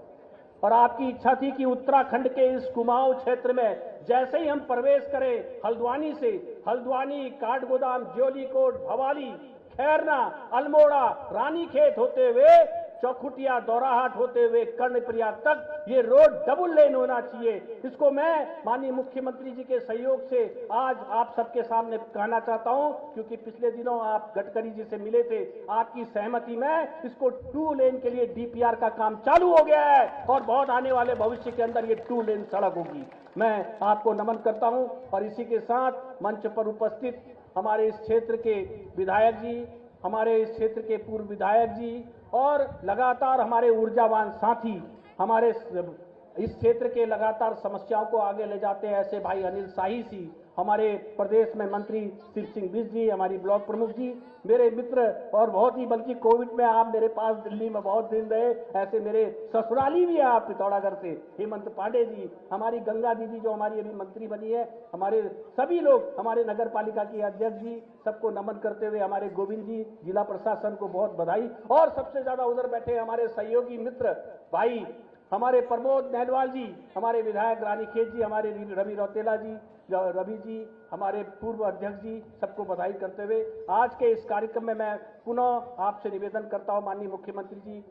और आपकी इच्छा थी कि उत्तराखंड के इस कुमाऊं क्षेत्र में जैसे ही हम प्रवेश करें, हल्द्वानी से, हल्द्वानी, काठगोदाम, ज्योलीकोट, भवाली, खैरना, अल्मोड़ा, रानीखेत होते हुए चौखुटिया, दौराहाट होते हुए कर्णप्रयाग तक ये रोड डबल लेन होना चाहिए। इसको मैं माननीय मुख्यमंत्री जी के सहयोग से आज आप सबके सामने कहना चाहता हूं, क्योंकि पिछले दिनों आप गडकरी जी से मिले थे। आपकी सहमति में इसको 2 लेन के लिए डीपीआर का काम चालू हो गया है, और बहुत आने वाले भविष्य के अंदर ये 2 लेन सड़क होगी। मैं आपको नमन करता हूं। और इसी के साथ मंच पर उपस्थित हमारे इस क्षेत्र के विधायक जी, हमारे इस क्षेत्र के पूर्व विधायक जी, और लगातार हमारे ऊर्जावान साथी, हमारे इस क्षेत्र के लगातार समस्याओं को आगे ले जाते हैं, ऐसे भाई अनिल शाही सी, हमारे प्रदेश में मंत्री शिव सिंह बिष्ट जी, हमारी ब्लॉक प्रमुख जी, मेरे मित्र, और बहुत ही, बल्कि कोविड में आप मेरे पास दिल्ली में बहुत दिन रहे, ऐसे मेरे ससुराली भी है आप पिथौरागढ़ से, हेमंत पांडे जी, हमारी गंगा दीदी जो हमारी अभी मंत्री बनी है, हमारे सभी लोग, हमारे नगर पालिका की अध्यक्ष जी, सबको नमन करते हुए हमारे गोविंद जी, जिला प्रशासन को बहुत बधाई। और सबसे ज्यादा उधर बैठे हमारे सहयोगी मित्र भाई हमारे प्रमोद नहलवाल जी, हमारे विधायक रानीखेत जी, हमारे रवि रौतेला जी, रवि जी, हमारे पूर्व अध्यक्ष जी, सबको बधाई करते हुए आज के इस कार्यक्रम में मैं पुनः आपसे निवेदन करता हूं, माननीय मुख्यमंत्री जी,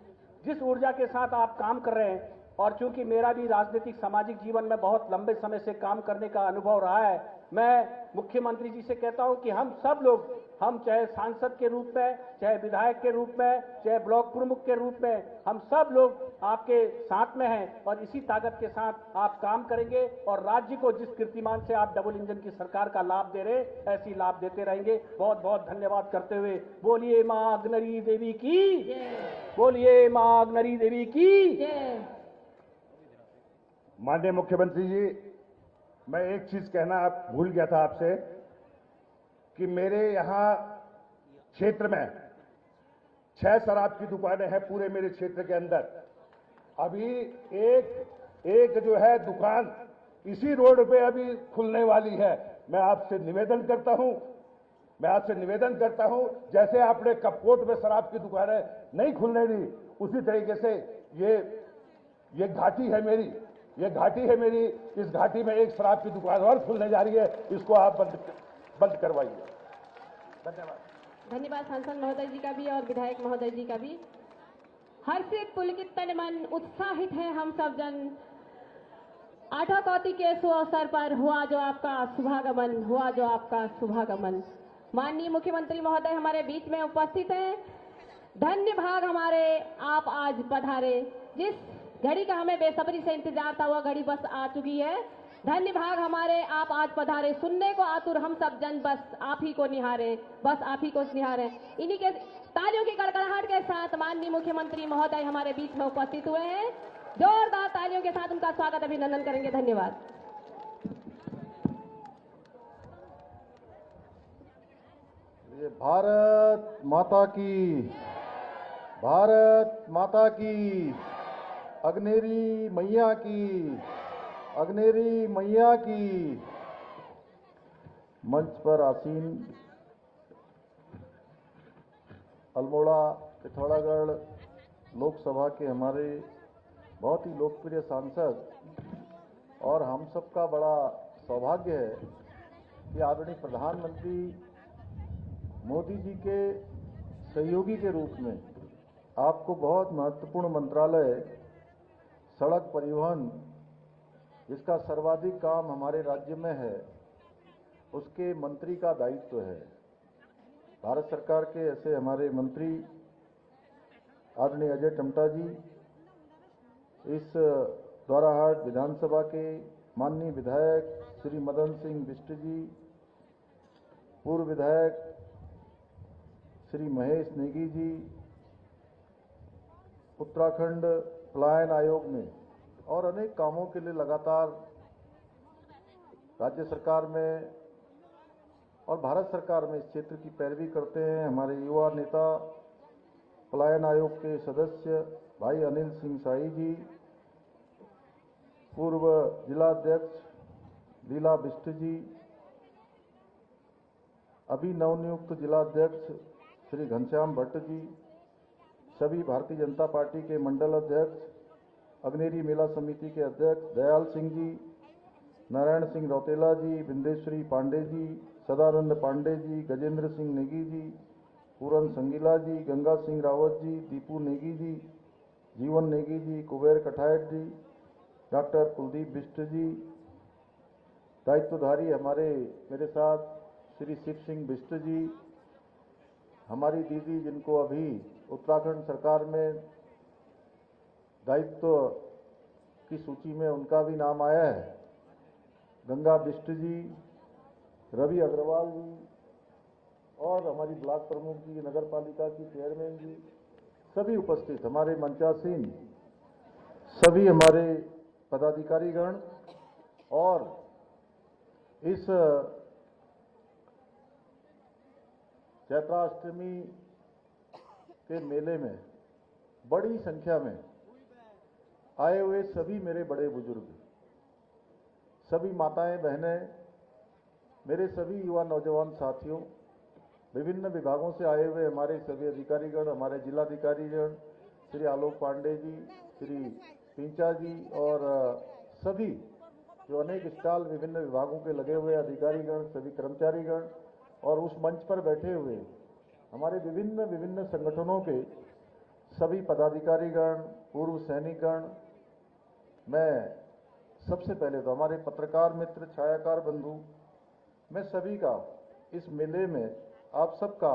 जिस ऊर्जा के साथ आप काम कर रहे हैं, और चूंकि मेरा भी राजनीतिक सामाजिक जीवन में बहुत लंबे समय से काम करने का अनुभव रहा है, मैं मुख्यमंत्री जी से कहता हूं कि हम सब लोग, हम चाहे सांसद के रूप में, चाहे विधायक के रूप में, चाहे ब्लॉक प्रमुख के रूप में, हम सब लोग आपके साथ में हैं और इसी ताकत के साथ आप काम करेंगे और राज्य को जिस कीर्तिमान से आप डबल इंजन की सरकार का लाभ दे रहे, ऐसी लाभ देते रहेंगे। बहुत बहुत धन्यवाद करते हुए बोलिए मां अग्नरी देवी की, बोलिए मां अग्नरी देवी की।
माननीय मुख्यमंत्री जी, मैं एक चीज कहना भूल गया था आपसे कि मेरे यहां क्षेत्र में 6 शराब की दुकानें हैं पूरे मेरे क्षेत्र के अंदर। अभी एक जो है दुकान इसी रोड पे अभी खुलने वाली है। मैं आपसे निवेदन करता हूं, जैसे आपने कपकोट में शराब की दुकानें नहीं खुलने दी, उसी तरीके से ये घाटी है मेरी, इस घाटी में एक शराब की दुकान और खुलने जा रही है, इसको आप बंद करवाइए। धन्यवाद।
धन्यवाद सांसद महोदय जी का भी और विधायक महोदय जी का भी। हर्षित पुलकित तन मन उत्साहित है हम सब जन, आठाकौती के सुअवसर पर हुआ जो आपका शुभागमन। माननीय मुख्यमंत्री महोदय हमारे बीच में उपस्थित हैं। धन्य भाग हमारे आप आज पधारे। जिस घड़ी का हमें बेसब्री से इंतजार था, वह घड़ी बस आ चुकी है। धन्य भाग हमारे आप आज पधारे, सुनने को आतुर हम सब जन बस आप ही को निहारे, इन्हीं के तालियों की कड़कड़ाहट के साथ माननीय मुख्यमंत्री महोदय हमारे बीच में उपस्थित हुए हैं। जोरदार तालियों के साथ उनका स्वागत अभिनंदन करेंगे। धन्यवाद।
भारत माता की, अग्नेरी मैया की। मंच पर आसीन अल्मोड़ा पिथौरागढ़ लोकसभा के हमारे बहुत ही लोकप्रिय सांसद, और हम सबका बड़ा सौभाग्य है कि आदरणीय प्रधानमंत्री मोदी जी के सहयोगी के रूप में आपको बहुत महत्वपूर्ण मंत्रालय सड़क परिवहन, जिसका सर्वाधिक काम हमारे राज्य में है, उसके मंत्री का दायित्व है। भारत सरकार के ऐसे हमारे मंत्री आदरणीय अजय टमटा जी, इस द्वाराहाट विधानसभा के माननीय विधायक श्री मदन सिंह बिष्ट जी, पूर्व विधायक श्री महेश नेगी जी, उत्तराखंड पलायन आयोग में और अनेक कामों के लिए लगातार राज्य सरकार में और भारत सरकार में इस क्षेत्र की पैरवी करते हैं हमारे युवा नेता, पलायन आयोग के सदस्य भाई अनिल सिंह साई जी, पूर्व जिलाध्यक्ष लीला बिष्ट जी, अभी नवनियुक्त जिलाध्यक्ष श्री घनश्याम भट्ट जी, सभी भारतीय जनता पार्टी के मंडल अध्यक्ष, अग्नेरी मेला समिति के अध्यक्ष दयाल सिंह जी, नारायण सिंह रौतेला जी, बिंदेश्वरी पांडे जी, सदानंद पांडे जी, गजेंद्र सिंह नेगी जी, पूरन संगीला जी, गंगा सिंह रावत जी, दीपू नेगी जी, जीवन नेगी जी, कुबेर कठायत जी, डॉक्टर कुलदीप बिष्ट जी, दायित्वधारी हमारे मेरे साथ श्री शिव सिंह बिष्ट जी, हमारी दीदी जिनको अभी उत्तराखंड सरकार में दायित्व की सूची में उनका भी नाम आया है, गंगा बिष्ट जी, रवि अग्रवाल जी, और हमारी ब्लॉक प्रमुख जी, नगर पालिका की चेयरमैन जी, सभी उपस्थित हमारे मंचासीन सभी हमारे पदाधिकारीगण और इस चैत्राष्टमी के मेले में बड़ी संख्या में आए हुए सभी मेरे बड़े बुजुर्ग, सभी माताएं बहनें, मेरे सभी युवा नौजवान साथियों, विभिन्न विभागों से आए हुए हमारे सभी अधिकारीगण, हमारे जिलाधिकारीगण श्री आलोक पांडे जी, श्री पिंचा जी और सभी जो अनेक स्टॉल विभिन्न विभागों के लगे हुए अधिकारीगण, सभी कर्मचारीगण और उस मंच पर बैठे हुए हमारे विभिन्न विभिन्न संगठनों के सभी पदाधिकारीगण, पूर्व सैनिकगण, मैं सबसे पहले तो हमारे पत्रकार मित्र, छायाकार बंधु, मैं सभी का इस मेले में आप सबका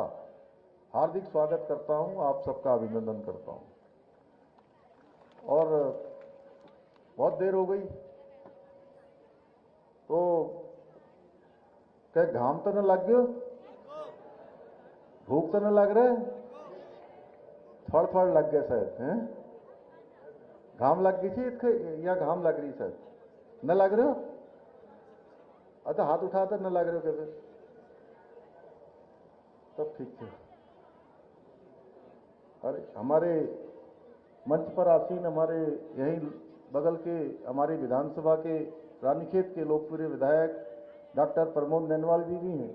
हार्दिक स्वागत करता हूं, आप सबका अभिनंदन करता हूं। और बहुत देर हो गई तो क्या घाम तो न लग गयो, भूख तो न लग रहे, थोड़ लग गए शायद हैं, घाम लग गई थी या घाम लग रही शायद, न लग रहे हो? अच्छा हाथ उठा तो न लग रहे हो कैसे, तब ठीक है। अरे हमारे मंच पर आसीन हमारे यहीं बगल के हमारे विधानसभा के रानीखेत के लोकप्रिय विधायक डॉक्टर प्रमोद नैनवाल जी भी हैं।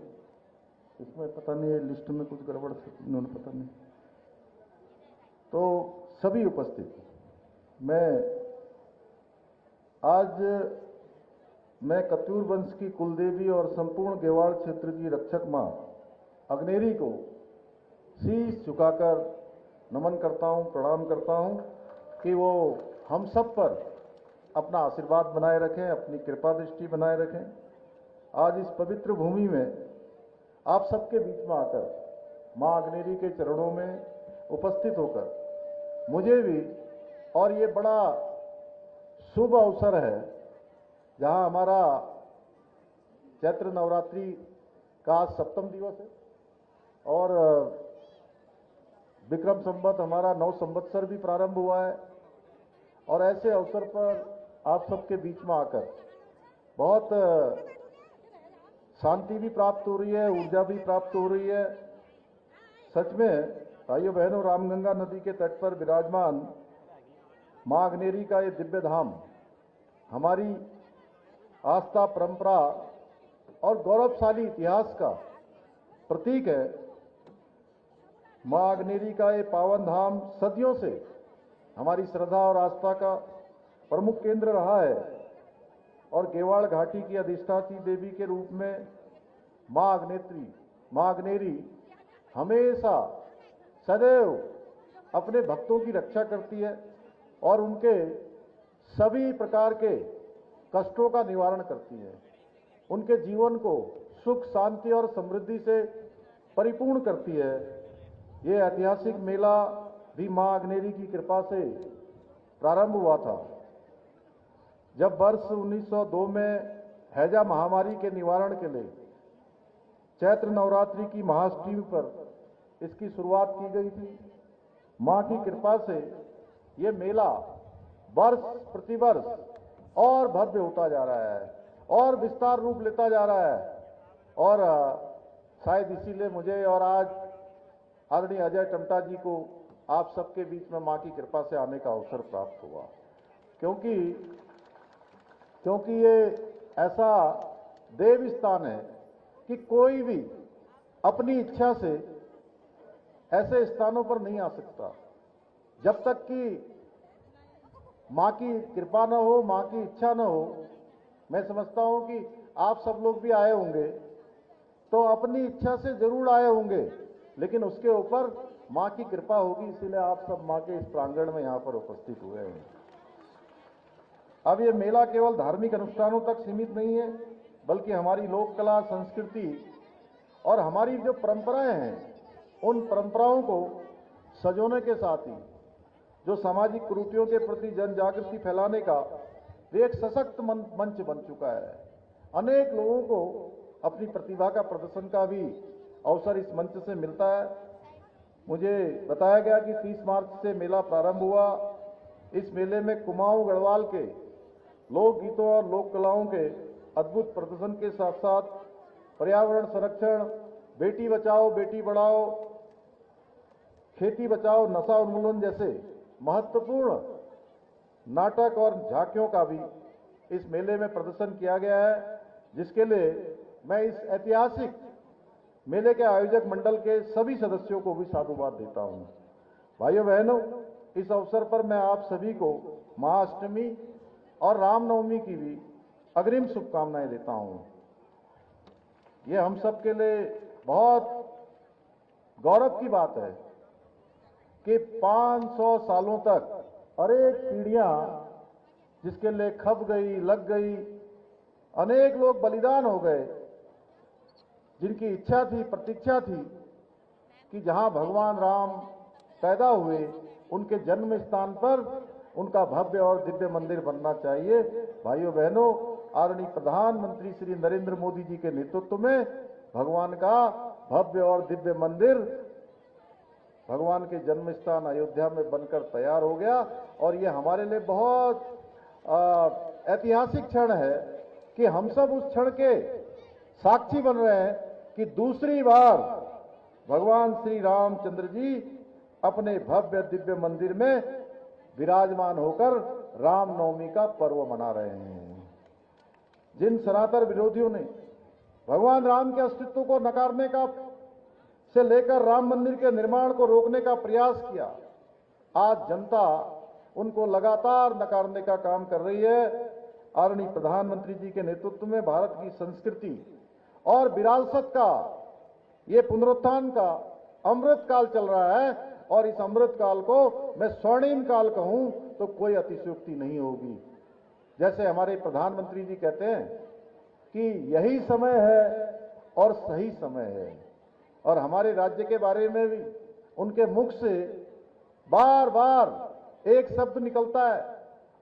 इसमें पता नहीं लिस्ट में कुछ गड़बड़ इन्होंने पता नहीं, तो सभी उपस्थित। मैं कत्यूर वंश की कुलदेवी और संपूर्ण गेवाड़ क्षेत्र की रक्षक मां अग्नेरी को शीश झुकाकर नमन करता हूं, प्रणाम करता हूं कि वो हम सब पर अपना आशीर्वाद बनाए रखें, अपनी कृपा दृष्टि बनाए रखें। आज इस पवित्र भूमि में आप सबके बीच में आकर मां अग्नेरी के चरणों में उपस्थित होकर मुझे भी, और ये बड़ा शुभ अवसर है जहां हमारा चैत्र नवरात्रि का आज 7वां दिवस है और विक्रम संवत हमारा 9 संवत्सर भी प्रारंभ हुआ है, और ऐसे अवसर पर आप सबके बीच में आकर बहुत शांति भी प्राप्त हो रही है, ऊर्जा भी प्राप्त हो रही है। सच में भाइयों बहनों, रामगंगा नदी के तट पर विराजमान मां अग्नेरी का ये दिव्य धाम हमारी आस्था, परंपरा और गौरवशाली इतिहास का प्रतीक है। मां अग्नेरी का ये पावन धाम सदियों से हमारी श्रद्धा और आस्था का प्रमुख केंद्र रहा है, और गेवाड़ घाटी की अधिष्ठात्री देवी के रूप में मां अग्नेरी हमेशा सदैव अपने भक्तों की रक्षा करती है और उनके सभी प्रकार के कष्टों का निवारण करती है, उनके जीवन को सुख, शांति और समृद्धि से परिपूर्ण करती है। ये ऐतिहासिक मेला भी मां अग्नेरी की कृपा से प्रारंभ हुआ था, जब वर्ष 1902 में हैजा महामारी के निवारण के लिए चैत्र नवरात्रि की महाअष्टमी पर इसकी शुरुआत की गई थी। मां की कृपा से ये मेला वर्ष प्रतिवर्ष और भव्य होता जा रहा है और विस्तार रूप लेता जा रहा है, और शायद इसीलिए मुझे और आज आदरणीय अजय टमटा जी को आप सबके बीच में मां की कृपा से आने का अवसर प्राप्त हुआ, क्योंकि ये ऐसा देव स्थान है कि कोई भी अपनी इच्छा से ऐसे स्थानों पर नहीं आ सकता जब तक कि मां की कृपा न हो, मां की इच्छा न हो। मैं समझता हूं कि आप सब लोग भी आए होंगे तो अपनी इच्छा से जरूर आए होंगे, लेकिन उसके ऊपर मां की कृपा होगी, इसीलिए आप सब मां के इस प्रांगण में यहां पर उपस्थित हुए हैं। अब ये मेला केवल धार्मिक अनुष्ठानों तक सीमित नहीं है, बल्कि हमारी लोक कला, संस्कृति और हमारी जो परंपराएं हैं, उन परंपराओं को सजोने के साथ ही जो सामाजिक कुरीतियों के प्रति जन जागृति फैलाने का एक सशक्त मंच बन चुका है। अनेक लोगों को अपनी प्रतिभा का प्रदर्शन का भी अवसर इस मंच से मिलता है। मुझे बताया गया कि 30 मार्च से मेला प्रारंभ हुआ। इस मेले में कुमाऊं गढ़वाल के लोक गीतों और लोक कलाओं के अद्भुत प्रदर्शन के साथ साथ पर्यावरण संरक्षण, बेटी बचाओ बेटी पढ़ाओ, खेती बचाओ नशा उन्मूलन जैसे महत्वपूर्ण नाटक और झांकियों का भी इस मेले में प्रदर्शन किया गया है, जिसके लिए मैं इस ऐतिहासिक मेले के आयोजक मंडल के सभी सदस्यों को भी साधुवाद देता हूं। भाइयों बहनों, इस अवसर पर मैं आप सभी को महाअष्टमी और रामनवमी की भी अग्रिम शुभकामनाएं देता हूं। ये हम सब के लिए बहुत गौरव की बात है कि 500 सालों तक अनेक पीढ़ियां जिसके लिए खप गई, लग गई, अनेक लोग बलिदान हो गए, जिनकी इच्छा थी, प्रतीक्षा थी कि जहां भगवान राम पैदा हुए उनके जन्म स्थान पर उनका भव्य और दिव्य मंदिर बनना चाहिए। भाइयों बहनों, आदरणीय प्रधानमंत्री श्री नरेंद्र मोदी जी के नेतृत्व में भगवान का भव्य और दिव्य मंदिर भगवान के जन्म स्थान अयोध्या में बनकर तैयार हो गया और ये हमारे लिए बहुत ऐतिहासिक क्षण है कि हम सब उस क्षण के साक्षी बन रहे हैं कि दूसरी बार भगवान श्री रामचंद्र जी अपने भव्य दिव्य मंदिर में विराजमान होकर रामनवमी का पर्व मना रहे हैं। जिन सनातन विरोधियों ने भगवान राम के अस्तित्व को नकारने का से लेकर राम मंदिर के निर्माण को रोकने का प्रयास किया, आज जनता उनको लगातार नकारने का काम कर रही है। आदरणीय प्रधानमंत्री जी के नेतृत्व में भारत की संस्कृति और विरासत का ये पुनरुत्थान का अमृत काल चल रहा है और इस अमृत काल को मैं स्वर्णिम काल कहूं तो कोई अतिशयोक्ति नहीं होगी। जैसे हमारे प्रधानमंत्री जी कहते हैं कि यही समय है और सही समय है, और हमारे राज्य के बारे में भी उनके मुख से बार बार एक शब्द निकलता है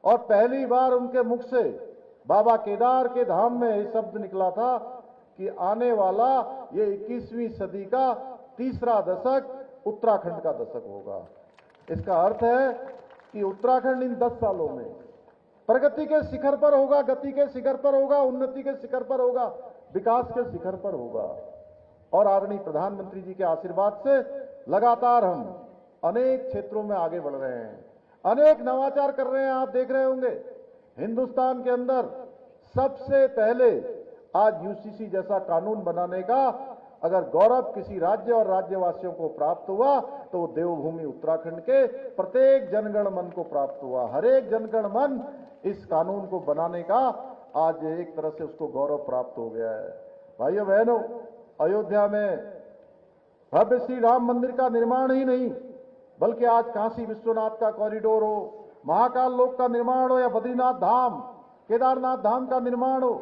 और पहली बार उनके मुख से बाबा केदार के धाम में ये शब्द निकला था कि आने वाला ये 21वीं सदी का तीसरा दशक उत्तराखंड का दशक होगा। इसका अर्थ है कि उत्तराखंड इन 10 सालों में प्रगति के शिखर पर होगा, गति के शिखर पर होगा, उन्नति के शिखर पर होगा, विकास के शिखर पर होगा। और आदरणीय प्रधानमंत्री जी के आशीर्वाद से लगातार हम अनेक क्षेत्रों में आगे बढ़ रहे हैं, अनेक नवाचार कर रहे हैं। आप देख रहे होंगे हिंदुस्तान के अंदर सबसे पहले आज यूसीसी जैसा कानून बनाने का अगर गौरव किसी राज्य और राज्यवासियों को प्राप्त हुआ तो वो देवभूमि उत्तराखंड के प्रत्येक जनगण मन को प्राप्त हुआ। हर एक जनगण मन इस कानून को बनाने का आज एक तरह से उसको गौरव प्राप्त हो गया है। भाइयों बहनों, अयोध्या में भव्य श्री राम मंदिर का निर्माण ही नहीं बल्कि आज काशी विश्वनाथ का कॉरिडोर हो, महाकाल लोक का निर्माण हो या बद्रीनाथ धाम, केदारनाथ धाम का निर्माण हो,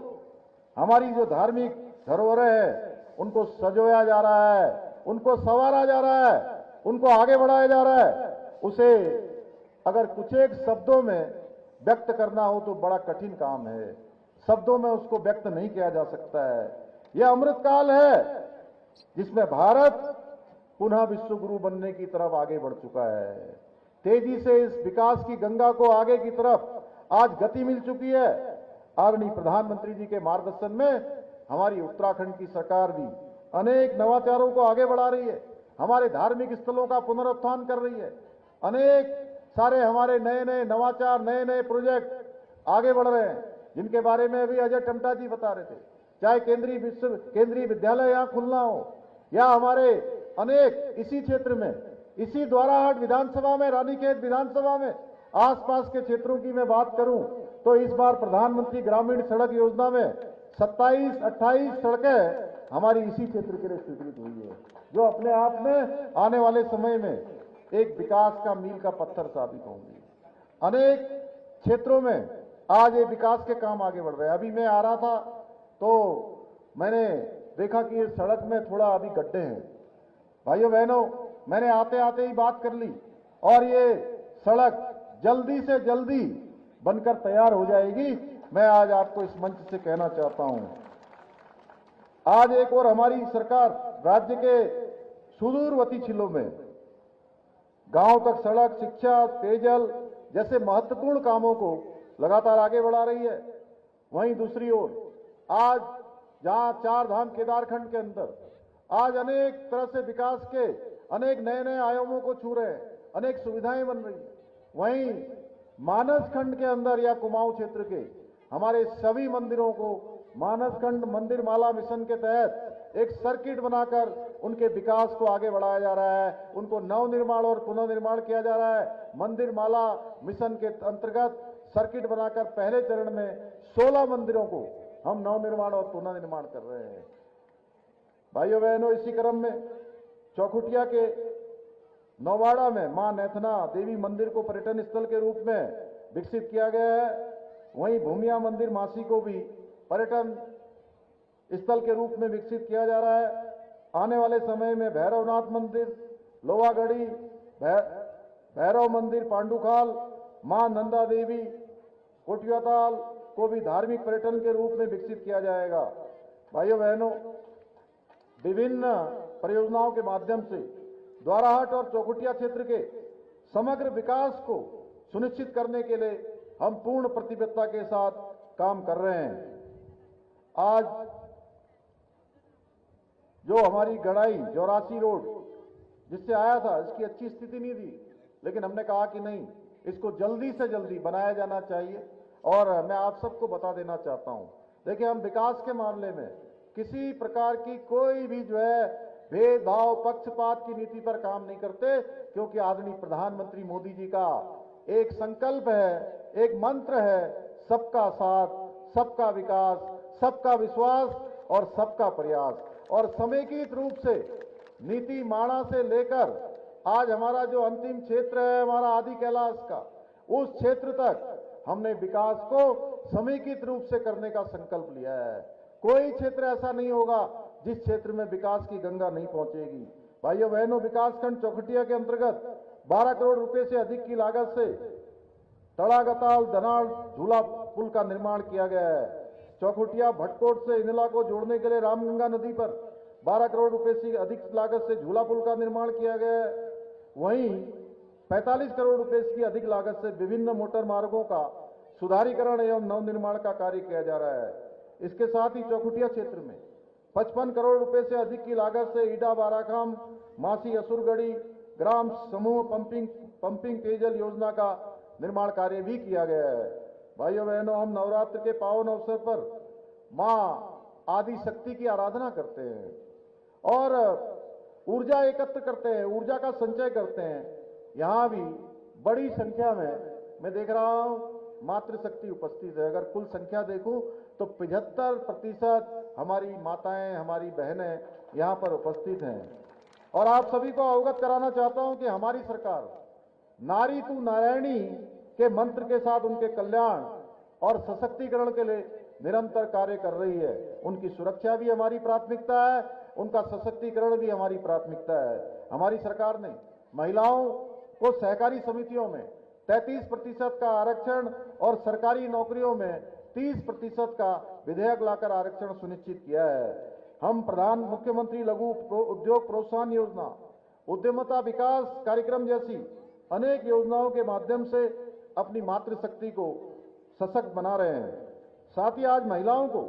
हमारी जो धार्मिक धरोहरें हैं उनको सजोया जा रहा है, उनको संवारा जा रहा है, उनको आगे बढ़ाया जा रहा है। उसे अगर कुछ एक शब्दों में व्यक्त करना हो तो बड़ा कठिन काम है, शब्दों में उसको व्यक्त नहीं किया जा सकता है। यह अमृत काल है जिसमें भारत पुनः विश्व गुरु बनने की तरफ आगे बढ़ चुका है। तेजी से इस विकास की गंगा को आगे की तरफ आज गति मिल चुकी है। आदरणीय प्रधानमंत्री जी के मार्गदर्शन में हमारी उत्तराखंड की सरकार भी अनेक नवाचारों को आगे बढ़ा रही है, हमारे धार्मिक स्थलों का पुनरुत्थान कर रही है, अनेक सारे हमारे नए नए नवाचार, नए नए प्रोजेक्ट आगे बढ़ रहे हैं, जिनके बारे में अभी अजय टम्टा जी बता रहे थे। चाहे केंद्रीय विद्यालय यहाँ खुलना हो या हमारे अनेक इसी क्षेत्र में, इसी द्वाराहाट विधानसभा में, रानीखेत विधानसभा में, आसपास के क्षेत्रों की मैं बात करूं तो इस बार प्रधानमंत्री ग्रामीण सड़क योजना में 27-28 सड़कें हमारी इसी क्षेत्र के लिए स्वीकृत हुई है, जो अपने आप में आने वाले समय में एक विकास का मील का पत्थर साबित होंगी। अनेक क्षेत्रों में आज ये विकास के काम आगे बढ़ रहे हैं। अभी मैं आ रहा था तो मैंने देखा कि इस सड़क में थोड़ा अभी गड्ढे हैं। भाइयों बहनों, मैंने आते आते ही बात कर ली और ये सड़क जल्दी से जल्दी बनकर तैयार हो जाएगी। मैं आज आपको इस मंच से कहना चाहता हूं, आज एक और हमारी सरकार राज्य के सुदूरवर्ती जिलों में गांव तक सड़क, शिक्षा, पेयजल जैसे महत्वपूर्ण कामों को लगातार आगे बढ़ा रही है। वहीं दूसरी ओर आज जहां चार धाम केदारखंड के अंदर आज अनेक तरह से विकास के अनेक नए नए आयामों को छू रहे हैं, अनेक सुविधाएं बन रही हैं, वहीं मानस खंड के अंदर या कुमाऊं क्षेत्र के हमारे सभी मंदिरों को मानस खंड मंदिर माला मिशन के तहत एक सर्किट बनाकर उनके विकास को आगे बढ़ाया जा रहा है, उनको नवनिर्माण और पुनर्निर्माण किया जा रहा है। मंदिर माला मिशन के अंतर्गत सर्किट बनाकर पहले चरण में 16 मंदिरों को हम नवनिर्माण और पुनर्निर्माण कर रहे हैं। भाइयों बहनों, इसी क्रम में चौखुटिया के नौवाड़ा में मां नैथना देवी मंदिर को पर्यटन स्थल के रूप में विकसित किया गया है। वहीं भूमिया मंदिर मासी को भी पर्यटन स्थल के रूप में विकसित किया जा रहा है। आने वाले समय में भैरवनाथ मंदिर, लोहागढ़ी, भैरव मंदिर, पांडुखाल, मां नंदा देवी, कोटियाताल को भी धार्मिक पर्यटन के रूप में विकसित किया जाएगा। भाइयों बहनों, विभिन्न परियोजनाओं के माध्यम से द्वाराहाट और चौखुटिया क्षेत्र के समग्र विकास को सुनिश्चित करने के लिए हम पूर्ण प्रतिबद्धता के साथ काम कर रहे हैं। आज जो हमारी गढ़ाई जौरासी रोड जिससे आया था, इसकी अच्छी स्थिति नहीं थी, लेकिन हमने कहा कि नहीं, इसको जल्दी से जल्दी बनाया जाना चाहिए। और मैं आप सबको बता देना चाहता हूं, देखिए, हम विकास के मामले में किसी प्रकार की कोई भी जो है भेदभाव पक्षपात की नीति पर काम नहीं करते, क्योंकि आदरणीय प्रधानमंत्री मोदी जी का एक संकल्प है, एक मंत्र है, सबका साथ, सबका विकास, सबका विश्वास और सबका प्रयास। और समेकित रूप से नीति माणा से लेकर आज हमारा जो अंतिम क्षेत्र है हमारा आदि कैलाश का, उस क्षेत्र तक हमने विकास को समेकित रूप से करने का संकल्प लिया है। कोई क्षेत्र ऐसा नहीं होगा जिस क्षेत्र में विकास की गंगा नहीं पहुंचेगी। भाइयों बहनों, विकासखंड चौखुटिया के अंतर्गत 12 करोड़ रुपए से अधिक की लागत से तड़ागताल दनाड़ झूला पुल का निर्माण किया गया है। चौखुटिया भटकोट से इंदला को जोड़ने के लिए रामगंगा नदी पर 12 करोड़ रुपए से अधिक लागत से झूला पुल का निर्माण किया गया है। वहीं 45 करोड़ रुपए की अधिक लागत से विभिन्न मोटर मार्गों का सुधारीकरण एवं नवनिर्माण का कार्य किया जा रहा है। इसके साथ ही चौखुटिया क्षेत्र में 55 करोड़ रुपए से अधिक की लागत से ईडा बाराखाम मासी असुरगढ़ी ग्राम समूह पंपिंग पेयजल योजना का निर्माण कार्य भी किया गया है। भाइयों बहनों, हम नवरात्र के पावन अवसर पर मां आदि शक्ति की आराधना करते हैं और ऊर्जा एकत्र करते हैं, ऊर्जा का संचय करते हैं। यहां भी बड़ी संख्या में मैं देख रहा हूं मातृशक्ति उपस्थित है। अगर कुल संख्या देखूं तो 75% हमारी माताएं, हमारी बहनें यहां पर उपस्थित हैं। और आप सभी को अवगत कराना चाहता हूं कि हमारी सरकार नारी तू नारायणी के मंत्र के साथ उनके कल्याण और सशक्तिकरण के लिए निरंतर कार्य कर रही है। उनकी सुरक्षा भी हमारी प्राथमिकता है, उनका सशक्तिकरण भी हमारी प्राथमिकता है। हमारी सरकार ने महिलाओं को सहकारी समितियों में 33% का आरक्षण और सरकारी नौकरियों में 30% का विधेयक लाकर आरक्षण सुनिश्चित किया है। हम मुख्यमंत्री लघु उद्योग प्रोत्साहन योजना, उद्यमता विकास कार्यक्रम जैसी अनेक योजनाओं के माध्यम से अपनी मातृशक्ति को सशक्त बना रहे हैं। साथ ही आज महिलाओं को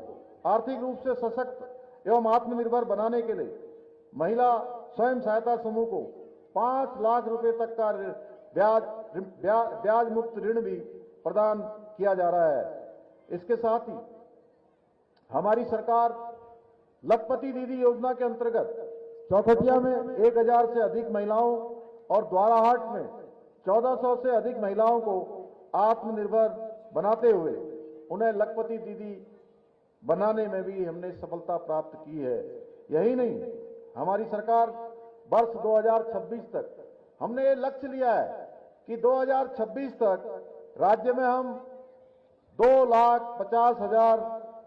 आर्थिक रूप से सशक्त एवं आत्मनिर्भर बनाने के लिए महिला स्वयं सहायता समूह को 5 लाख रुपए तक का ब्याज मुक्त ऋण भी प्रदान किया जा रहा है। इसके साथ ही हमारी सरकार लखपति दीदी योजना के अंतर्गत चौखुटिया में 1000 से अधिक महिलाओं और द्वाराहाट में 1400 से अधिक महिलाओं को आत्मनिर्भर बनाते हुए उन्हें लखपति दीदी बनाने में भी हमने सफलता प्राप्त की है। यही नहीं, हमारी सरकार वर्ष 2026 तक हमने ये लक्ष्य लिया है कि 2026 तक राज्य में हम 2,50,000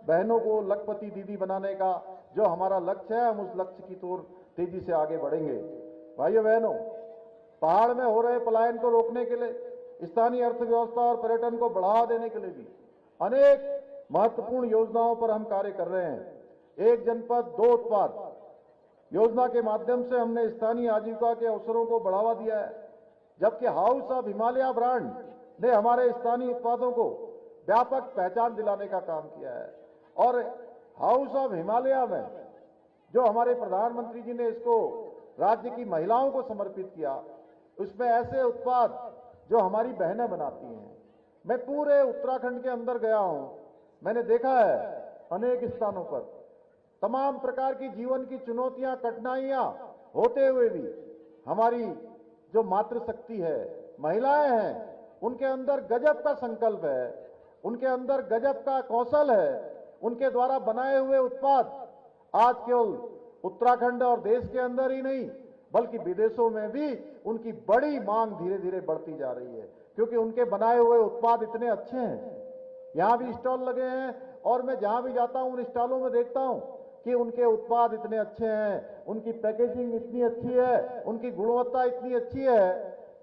बहनों को लखपति दीदी बनाने का जो हमारा लक्ष्य है, हम उस लक्ष्य की ओर तेजी से आगे बढ़ेंगे। भाइयों बहनों, पहाड़ में हो रहे पलायन को रोकने के लिए, स्थानीय अर्थव्यवस्था और पर्यटन को बढ़ावा देने के लिए भी अनेक महत्वपूर्ण योजनाओं पर हम कार्य कर रहे हैं। एक जनपद दो उत्पाद योजना के माध्यम से हमने स्थानीय आजीविका के अवसरों को बढ़ावा दिया है, जबकि हाउस ऑफ हिमालय ब्रांड ने हमारे स्थानीय उत्पादों को व्यापक पहचान दिलाने का काम किया है। और हाउस ऑफ हिमालय में जो हमारे प्रधानमंत्री जी ने इसको राज्य की महिलाओं को समर्पित किया, उसमें ऐसे उत्पाद जो हमारी बहनें बनाती हैं। मैं पूरे उत्तराखंड के अंदर गया हूं, मैंने देखा है अनेक स्थानों पर तमाम प्रकार की जीवन की चुनौतियां, कठिनाइयां होते हुए भी हमारी जो मातृशक्ति है, महिलाएं हैं, उनके अंदर गजब का संकल्प है, उनके अंदर गजब का कौशल है। उनके द्वारा बनाए हुए उत्पाद आज केवल उत्तराखंड और देश के अंदर ही नहीं बल्कि विदेशों में भी उनकी बड़ी मांग धीरे धीरे बढ़ती जा रही है, क्योंकि उनके बनाए हुए उत्पाद इतने अच्छे हैं। यहां भी स्टॉल लगे हैं और मैं जहां भी जाता हूं उन स्टॉलों में देखता हूं कि उनके उत्पाद इतने अच्छे हैं, उनकी पैकेजिंग इतनी अच्छी है, उनकी गुणवत्ता इतनी अच्छी है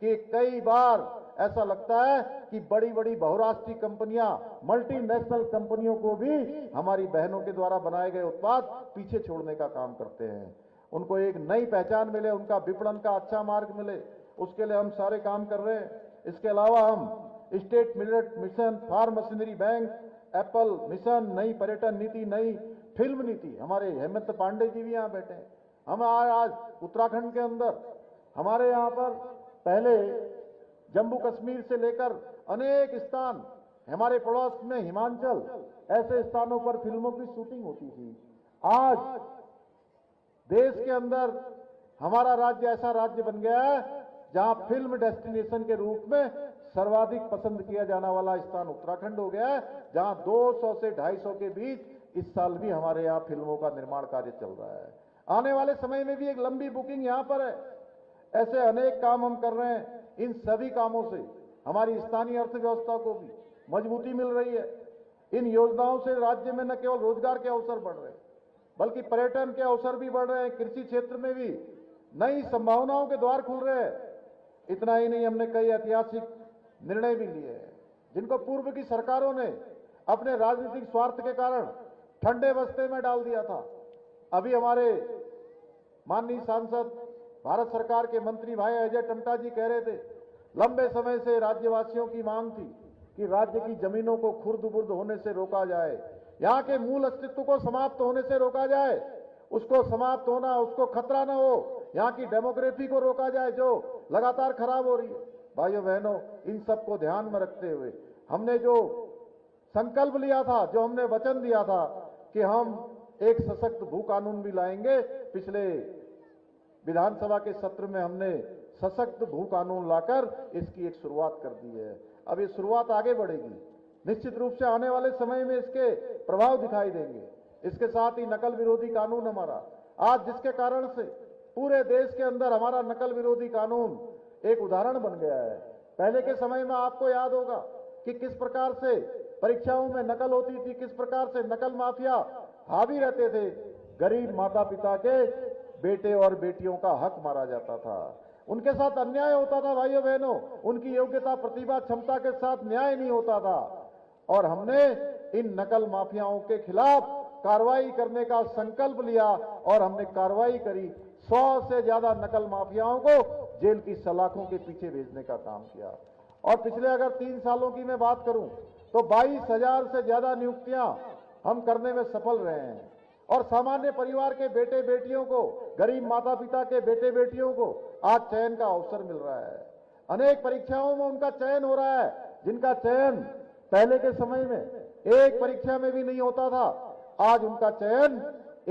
कि कई बार ऐसा लगता है कि बड़ी बड़ी बहुराष्ट्रीय कंपनियां, मल्टीनेशनल कंपनियों को भी हमारी बहनों के द्वारा बनाए गए उत्पाद पीछे छोड़ने का काम करते हैं। उनको एक नई पहचान मिले, उनका विपणन का अच्छा मार्ग मिले, उसके लिए हम सारे काम कर रहे हैं। इसके अलावा हम state millet mission, farm machinery bank, apple mission, नई पर्यटन नीति, नई फिल्म नीति, हमारे हेमंत पांडे जी भी यहाँ बैठे हैं। हम आज उत्तराखंड के अंदर हमारे यहाँ पर पहले जम्मू कश्मीर से लेकर अनेक स्थान, हमारे पड़ोस में हिमाचल, ऐसे स्थानों पर फिल्मों की शूटिंग होती थी। आज देश के अंदर हमारा राज्य ऐसा राज्य बन गया है जहां फिल्म डेस्टिनेशन के रूप में सर्वाधिक पसंद किया जाने वाला स्थान उत्तराखंड हो गया है, जहां 200 से 250 के बीच इस साल भी हमारे यहाँ फिल्मों का निर्माण कार्य चल रहा है। आने वाले समय में भी एक लंबी बुकिंग यहाँ पर है। ऐसे अनेक काम हम कर रहे हैं। इन सभी कामों से हमारी स्थानीय अर्थव्यवस्था को भी मजबूती मिल रही है। इन योजनाओं से राज्य में न केवल रोजगार के अवसर बढ़ रहे हैं बल्कि पर्यटन के अवसर भी बढ़ रहे हैं। कृषि क्षेत्र में भी नई संभावनाओं के द्वार खुल रहे हैं। इतना ही नहीं, हमने कई ऐतिहासिक निर्णय भी लिए हैं जिनको पूर्व की सरकारों ने अपने राजनीतिक स्वार्थ के कारण ठंडे बस्ते में डाल दिया था। अभी हमारे माननीय सांसद, भारत सरकार के मंत्री भाई अजय टमटा जी कह रहे थे, लंबे समय से राज्यवासियों की मांग थी कि राज्य की जमीनों को खुर्द-बुर्द होने से रोका जाए, यहाँ के मूल अस्तित्व को समाप्त होने से रोका जाए, उसको समाप्त होना, उसको खतरा न हो, यहाँ की डेमोग्राफी को रोका जाए जो लगातार खराब हो रही है। भाइयों बहनों, इन सबको ध्यान में रखते हुए हमने जो संकल्प लिया था, जो हमने वचन दिया था कि हम एक सशक्त भू कानून भी लाएंगे, पिछले विधानसभा के सत्र में हमने सशक्त भू कानून लाकर इसकी एक शुरुआत कर दी है। अब ये शुरुआत आगे बढ़ेगी, निश्चित रूप से आने वाले समय में इसके प्रभाव दिखाई देंगे। इसके साथ ही नकल विरोधी कानून हमारा आज, जिसके कारण से पूरे देश के अंदर हमारा नकल विरोधी कानून एक उदाहरण बन गया है। पहले के समय में आपको याद होगा कि किस प्रकार से परीक्षाओं में नकल होती थी, किस प्रकार से नकल माफिया हावी रहते थे। गरीब माता पिता के बेटे और बेटियों का हक मारा जाता था, उनके साथ अन्याय होता था। भाइयों बहनों, उनकी योग्यता, प्रतिभा, क्षमता के साथ न्याय नहीं होता था और हमने इन नकल माफियाओं के खिलाफ कार्रवाई करने का संकल्प लिया और हमने कार्रवाई करी। 100 से ज्यादा नकल माफियाओं को जेल की सलाखों के पीछे भेजने का काम किया। और पिछले अगर 3 सालों की मैं बात करूं तो 22,000 से ज्यादा नियुक्तियां हम करने में सफल रहे हैं और सामान्य परिवार के बेटे बेटियों को, गरीब माता पिता के बेटे बेटियों को आज चयन का अवसर मिल रहा है। अनेक परीक्षाओं में उनका चयन हो रहा है, जिनका चयन पहले के समय में एक परीक्षा में भी नहीं होता था। आज उनका चयन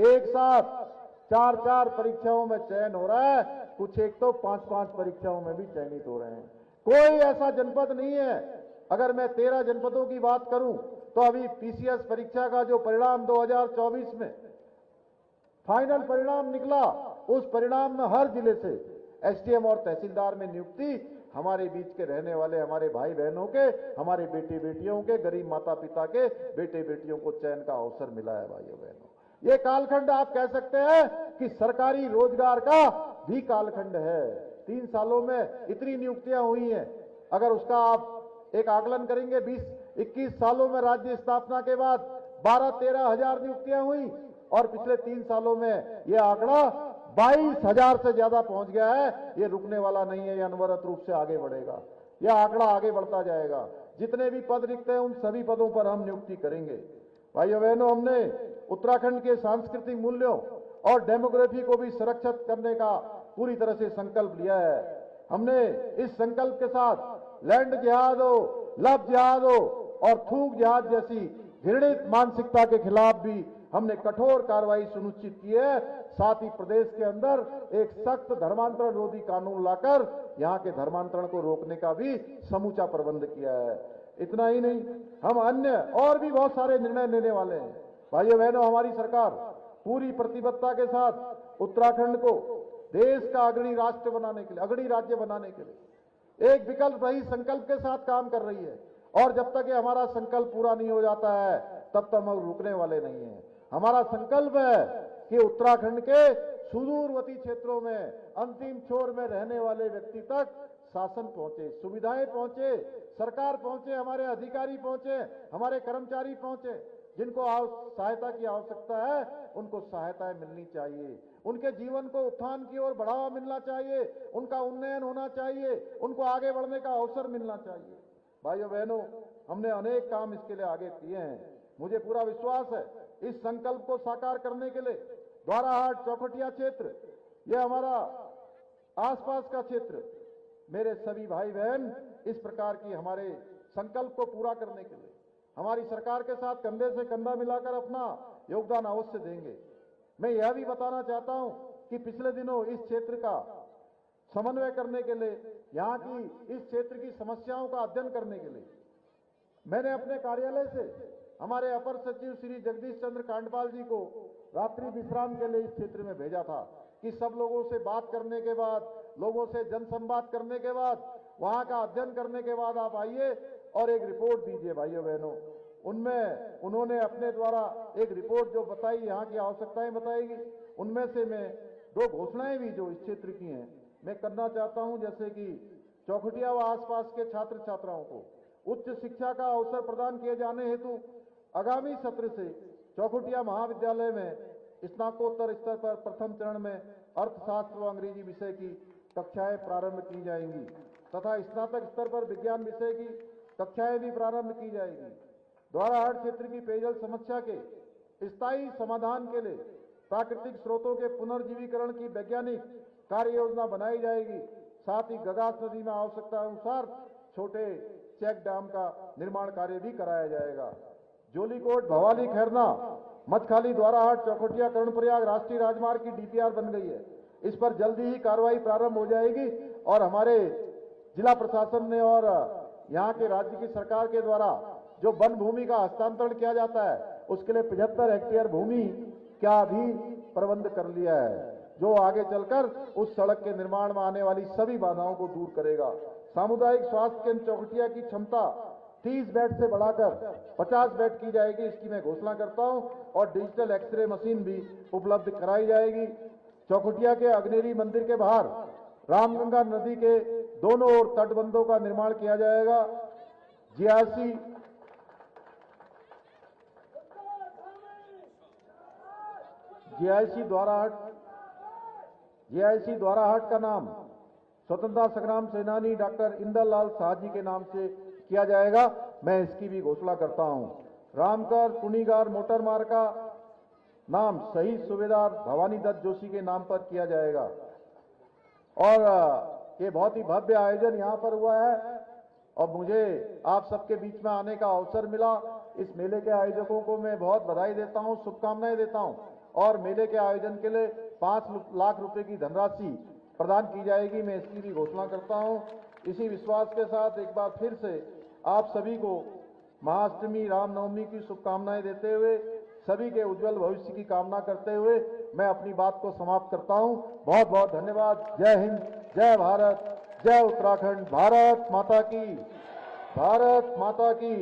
एक साथ 4-4 परीक्षाओं में चयन हो रहा है, कुछ एक तो 5-5 परीक्षाओं में भी चयनित हो रहे हैं। कोई ऐसा जनपद नहीं है, अगर मैं 13 जनपदों की बात करूं तो अभी पीसीएस परीक्षा का जो परिणाम 2024 में फाइनल परिणाम निकला, उस परिणाम में हर जिले से एसडीएम और तहसीलदार में नियुक्ति हमारे बीच के रहने वाले हमारे भाई बहनों के, हमारे बेटे बेटियों के, गरीब माता पिता के बेटे बेटियों को चयन का अवसर मिला है। भाइयों बहनों, ये कालखंड आप कह सकते हैं कि सरकारी रोजगार का भी कालखंड है। 3 सालों में इतनी नियुक्तियां हुई हैं, अगर उसका आप एक आकलन करेंगे 20-21 सालों में राज्य स्थापना के बाद 12-13 हजार नियुक्तियां हुई और पिछले 3 सालों में यह आंकड़ा 22,000 से ज्यादा पहुंच गया है। ये रुकने वाला नहीं है, यह अनवरत रूप से आगे बढ़ेगा, यह आंकड़ा आगे बढ़ता जाएगा। जितने भी पद रिक्त हैं उन सभी पदों पर हम नियुक्ति करेंगे। भाइयों बहनों, हमने उत्तराखंड के सांस्कृतिक मूल्यों और डेमोग्राफी को भी संरक्षित करने का पूरी तरह से संकल्प लिया है। हमने इस संकल्प के साथ लैंड जिहाद हो, लव जिहाद हो और थूक जिहाद जैसी घृणित मानसिकता के खिलाफ भी हमने कठोर कार्रवाई सुनिश्चित की है। साथ ही प्रदेश के अंदर एक सख्त धर्मांतरण रोधी कानून लाकर यहां के धर्मांतरण को रोकने का भी समूचा प्रबंध किया है। इतना ही नहीं, हम अन्य और भी बहुत सारे निर्णय लेने वाले हैं। भाइयों बहनों, हमारी सरकार पूरी प्रतिबद्धता के साथ उत्तराखंड को देश का अग्रणी राष्ट्र बनाने के लिए, अग्रणी राज्य बनाने के लिए एक विकल्प रहित संकल्प के साथ काम कर रही है। और जब तक ये हमारा संकल्प पूरा नहीं हो जाता है तब तक हम रुकने वाले नहीं हैं। हमारा संकल्प है कि उत्तराखंड के सुदूरवर्ती क्षेत्रों में अंतिम छोर में रहने वाले व्यक्ति तक शासन पहुंचे, सुविधाएं पहुंचे, सरकार पहुंचे, हमारे अधिकारी पहुंचे, हमारे कर्मचारी पहुंचे। जिनको सहायता की आवश्यकता है उनको सहायताएं मिलनी चाहिए, उनके जीवन को उत्थान की ओर बढ़ावा मिलना चाहिए, उनका उन्नयन होना चाहिए, उनको आगे बढ़ने का अवसर मिलना चाहिए। भाइयों बहनों, हमने अनेक काम इसके लिए आगे किए हैं। मुझे पूरा विश्वास है इस संकल्प को साकार करने के लिए द्वाराहाट, चौखटिया क्षेत्र, यह हमारा आसपास का क्षेत्र, मेरे सभी भाई बहन इस प्रकार की हमारे संकल्प को पूरा करने के लिए हमारी सरकार के साथ कंधे से कंधा मिलाकर अपना योगदान अवश्य देंगे। मैं यह भी बताना चाहता हूं कि पिछले दिनों इस क्षेत्र का समन्वय करने के लिए, यहां की इस क्षेत्र की समस्याओं का अध्ययन करने के लिए मैंने अपने कार्यालय से हमारे अपर सचिव श्री जगदीश चंद्र कांडपाल जी को रात्रि विश्राम के लिए इस क्षेत्र में भेजा था कि सब लोगों से बात करने के बाद, लोगों से जनसंवाद करने के बाद, वहां का अध्ययन करने के बाद आप आइए और एक रिपोर्ट दीजिए। भाइयों बहनों, उनमें उन्होंने अपने द्वारा एक रिपोर्ट जो बताई, यहाँ की आवश्यकताएं बताएगी, उनमें से मैं 2 घोषणाएं भी जो इस क्षेत्र की हैं मैं करना चाहता हूं। जैसे कि चौखटिया व आसपास के छात्र छात्राओं को उच्च शिक्षा का अवसर प्रदान किए जाने हेतु आगामी सत्र से चौखटिया महाविद्यालय में स्नातकोत्तर स्तर पर प्रथम चरण में अर्थशास्त्र व अंग्रेजी विषय की कक्षाएं प्रारंभ की जाएंगी तथा स्नातक स्तर पर विज्ञान विषय की कक्षाएं भी प्रारंभ की जाएगी। द्वाराहाट क्षेत्र की पेयजल समस्या के स्थायी समाधान के लिए प्राकृतिक स्रोतों के पुनर्जीवीकरण की वैज्ञानिक कार्य योजना बनाई जाएगी। साथ ही गगास नदी में आवश्यकता अनुसार छोटे चेक डैम का निर्माण कार्य भी कराया जाएगा। जोलीकोट, भवाली, खैरना, मचखाली, द्वाराहाट, चौखटिया, कर्णप्रयाग राष्ट्रीय राजमार्ग की डीपीआर बन गई है। इस पर जल्दी ही कार्रवाई प्रारंभ हो जाएगी और हमारे जिला प्रशासन ने और यहाँ के राज्य की सरकार के द्वारा जो वन भूमि का हस्तांतरण किया जाता है उसके लिए 75 हेक्टेयर भूमि का भी प्रबंध कर लिया है, जो आगे चलकर उस सड़क के निर्माण में आने वाली सभी बाधाओं को दूर करेगा। सामुदायिक स्वास्थ्य केंद्र चौखटिया की क्षमता 30 बेड से बढ़ाकर 50 बेड की जाएगी, इसकी मैं घोषणा करता हूं। और डिजिटल एक्सरे मशीन भी उपलब्ध कराई जाएगी। चौखटिया के अग्नेरी मंदिर के बाहर रामगंगा नदी के दोनों ओर तटबंधों का निर्माण किया जाएगा। जीआईसी द्वाराहाट का नाम स्वतंत्रता संग्राम सेनानी डॉक्टर इंदरलाल शाह जी के नाम से किया जाएगा, मैं इसकी भी घोषणा करता हूं। रामकर कुनीगार मोटर मार्ग का नाम शहीद सूबेदार भवानी दत्त जोशी के नाम पर किया जाएगा। और ये बहुत ही भव्य आयोजन यहाँ पर हुआ है और मुझे आप सबके बीच में आने का अवसर मिला। इस मेले के आयोजकों को मैं बहुत बधाई देता हूँ, शुभकामनाएं देता हूँ। और मेले के आयोजन के लिए 5 लाख रुपए की धनराशि प्रदान की जाएगी, मैं इसकी भी घोषणा करता हूँ। इसी विश्वास के साथ एक बार फिर से आप सभी को महाअष्टमी, रामनवमी की शुभकामनाएं देते हुए, सभी के उज्जवल भविष्य की कामना करते हुए मैं अपनी बात को समाप्त करता हूं। बहुत बहुत धन्यवाद। जय हिंद, जय भारत, जय उत्तराखंड। भारत माता की, भारत माता की,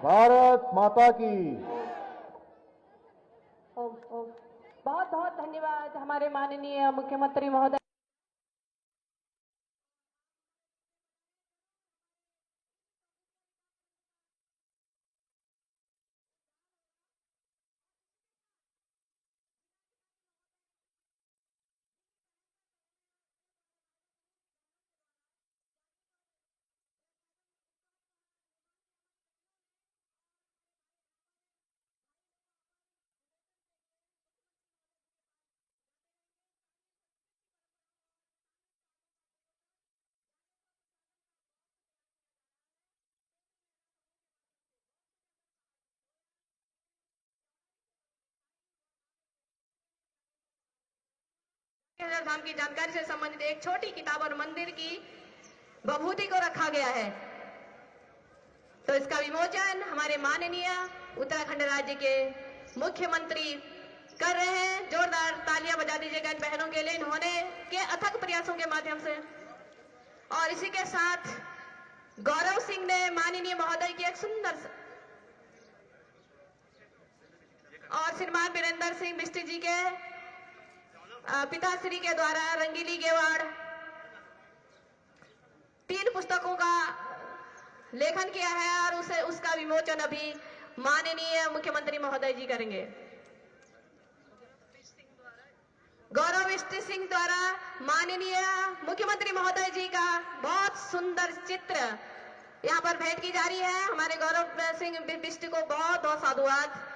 भारत माता की।
बहुत बहुत धन्यवाद हमारे माननीय मुख्यमंत्री महोदय। धाम की जानकारी से संबंधित एक छोटी किताब और मंदिर की विभूति को रखा गया है। तो इसका विमोचन हमारे माननीय उत्तराखंड राज्य के मुख्यमंत्री कर रहे हैं। जोरदार तालियां बजा दीजिएगा इन बहनों के लिए, इन्होंने के अथक प्रयासों के माध्यम से। और इसी के साथ गौरव सिंह ने माननीय महोदय की एक सुंदर और श्रीमान वीरेंद्र सिंह बिष्ट जी के पिताश्री के द्वारा रंगीली गेवाड़ 3 पुस्तकों का लेखन किया है और उसका विमोचन अभी माननीय मुख्यमंत्री महोदय जी करेंगे। गौरव बिष्ट सिंह द्वारा माननीय मुख्यमंत्री महोदय जी का बहुत सुंदर चित्र यहाँ पर भेंट की जा रही है। हमारे गौरव सिंह बिष्ट को बहुत बहुत साधुवाद।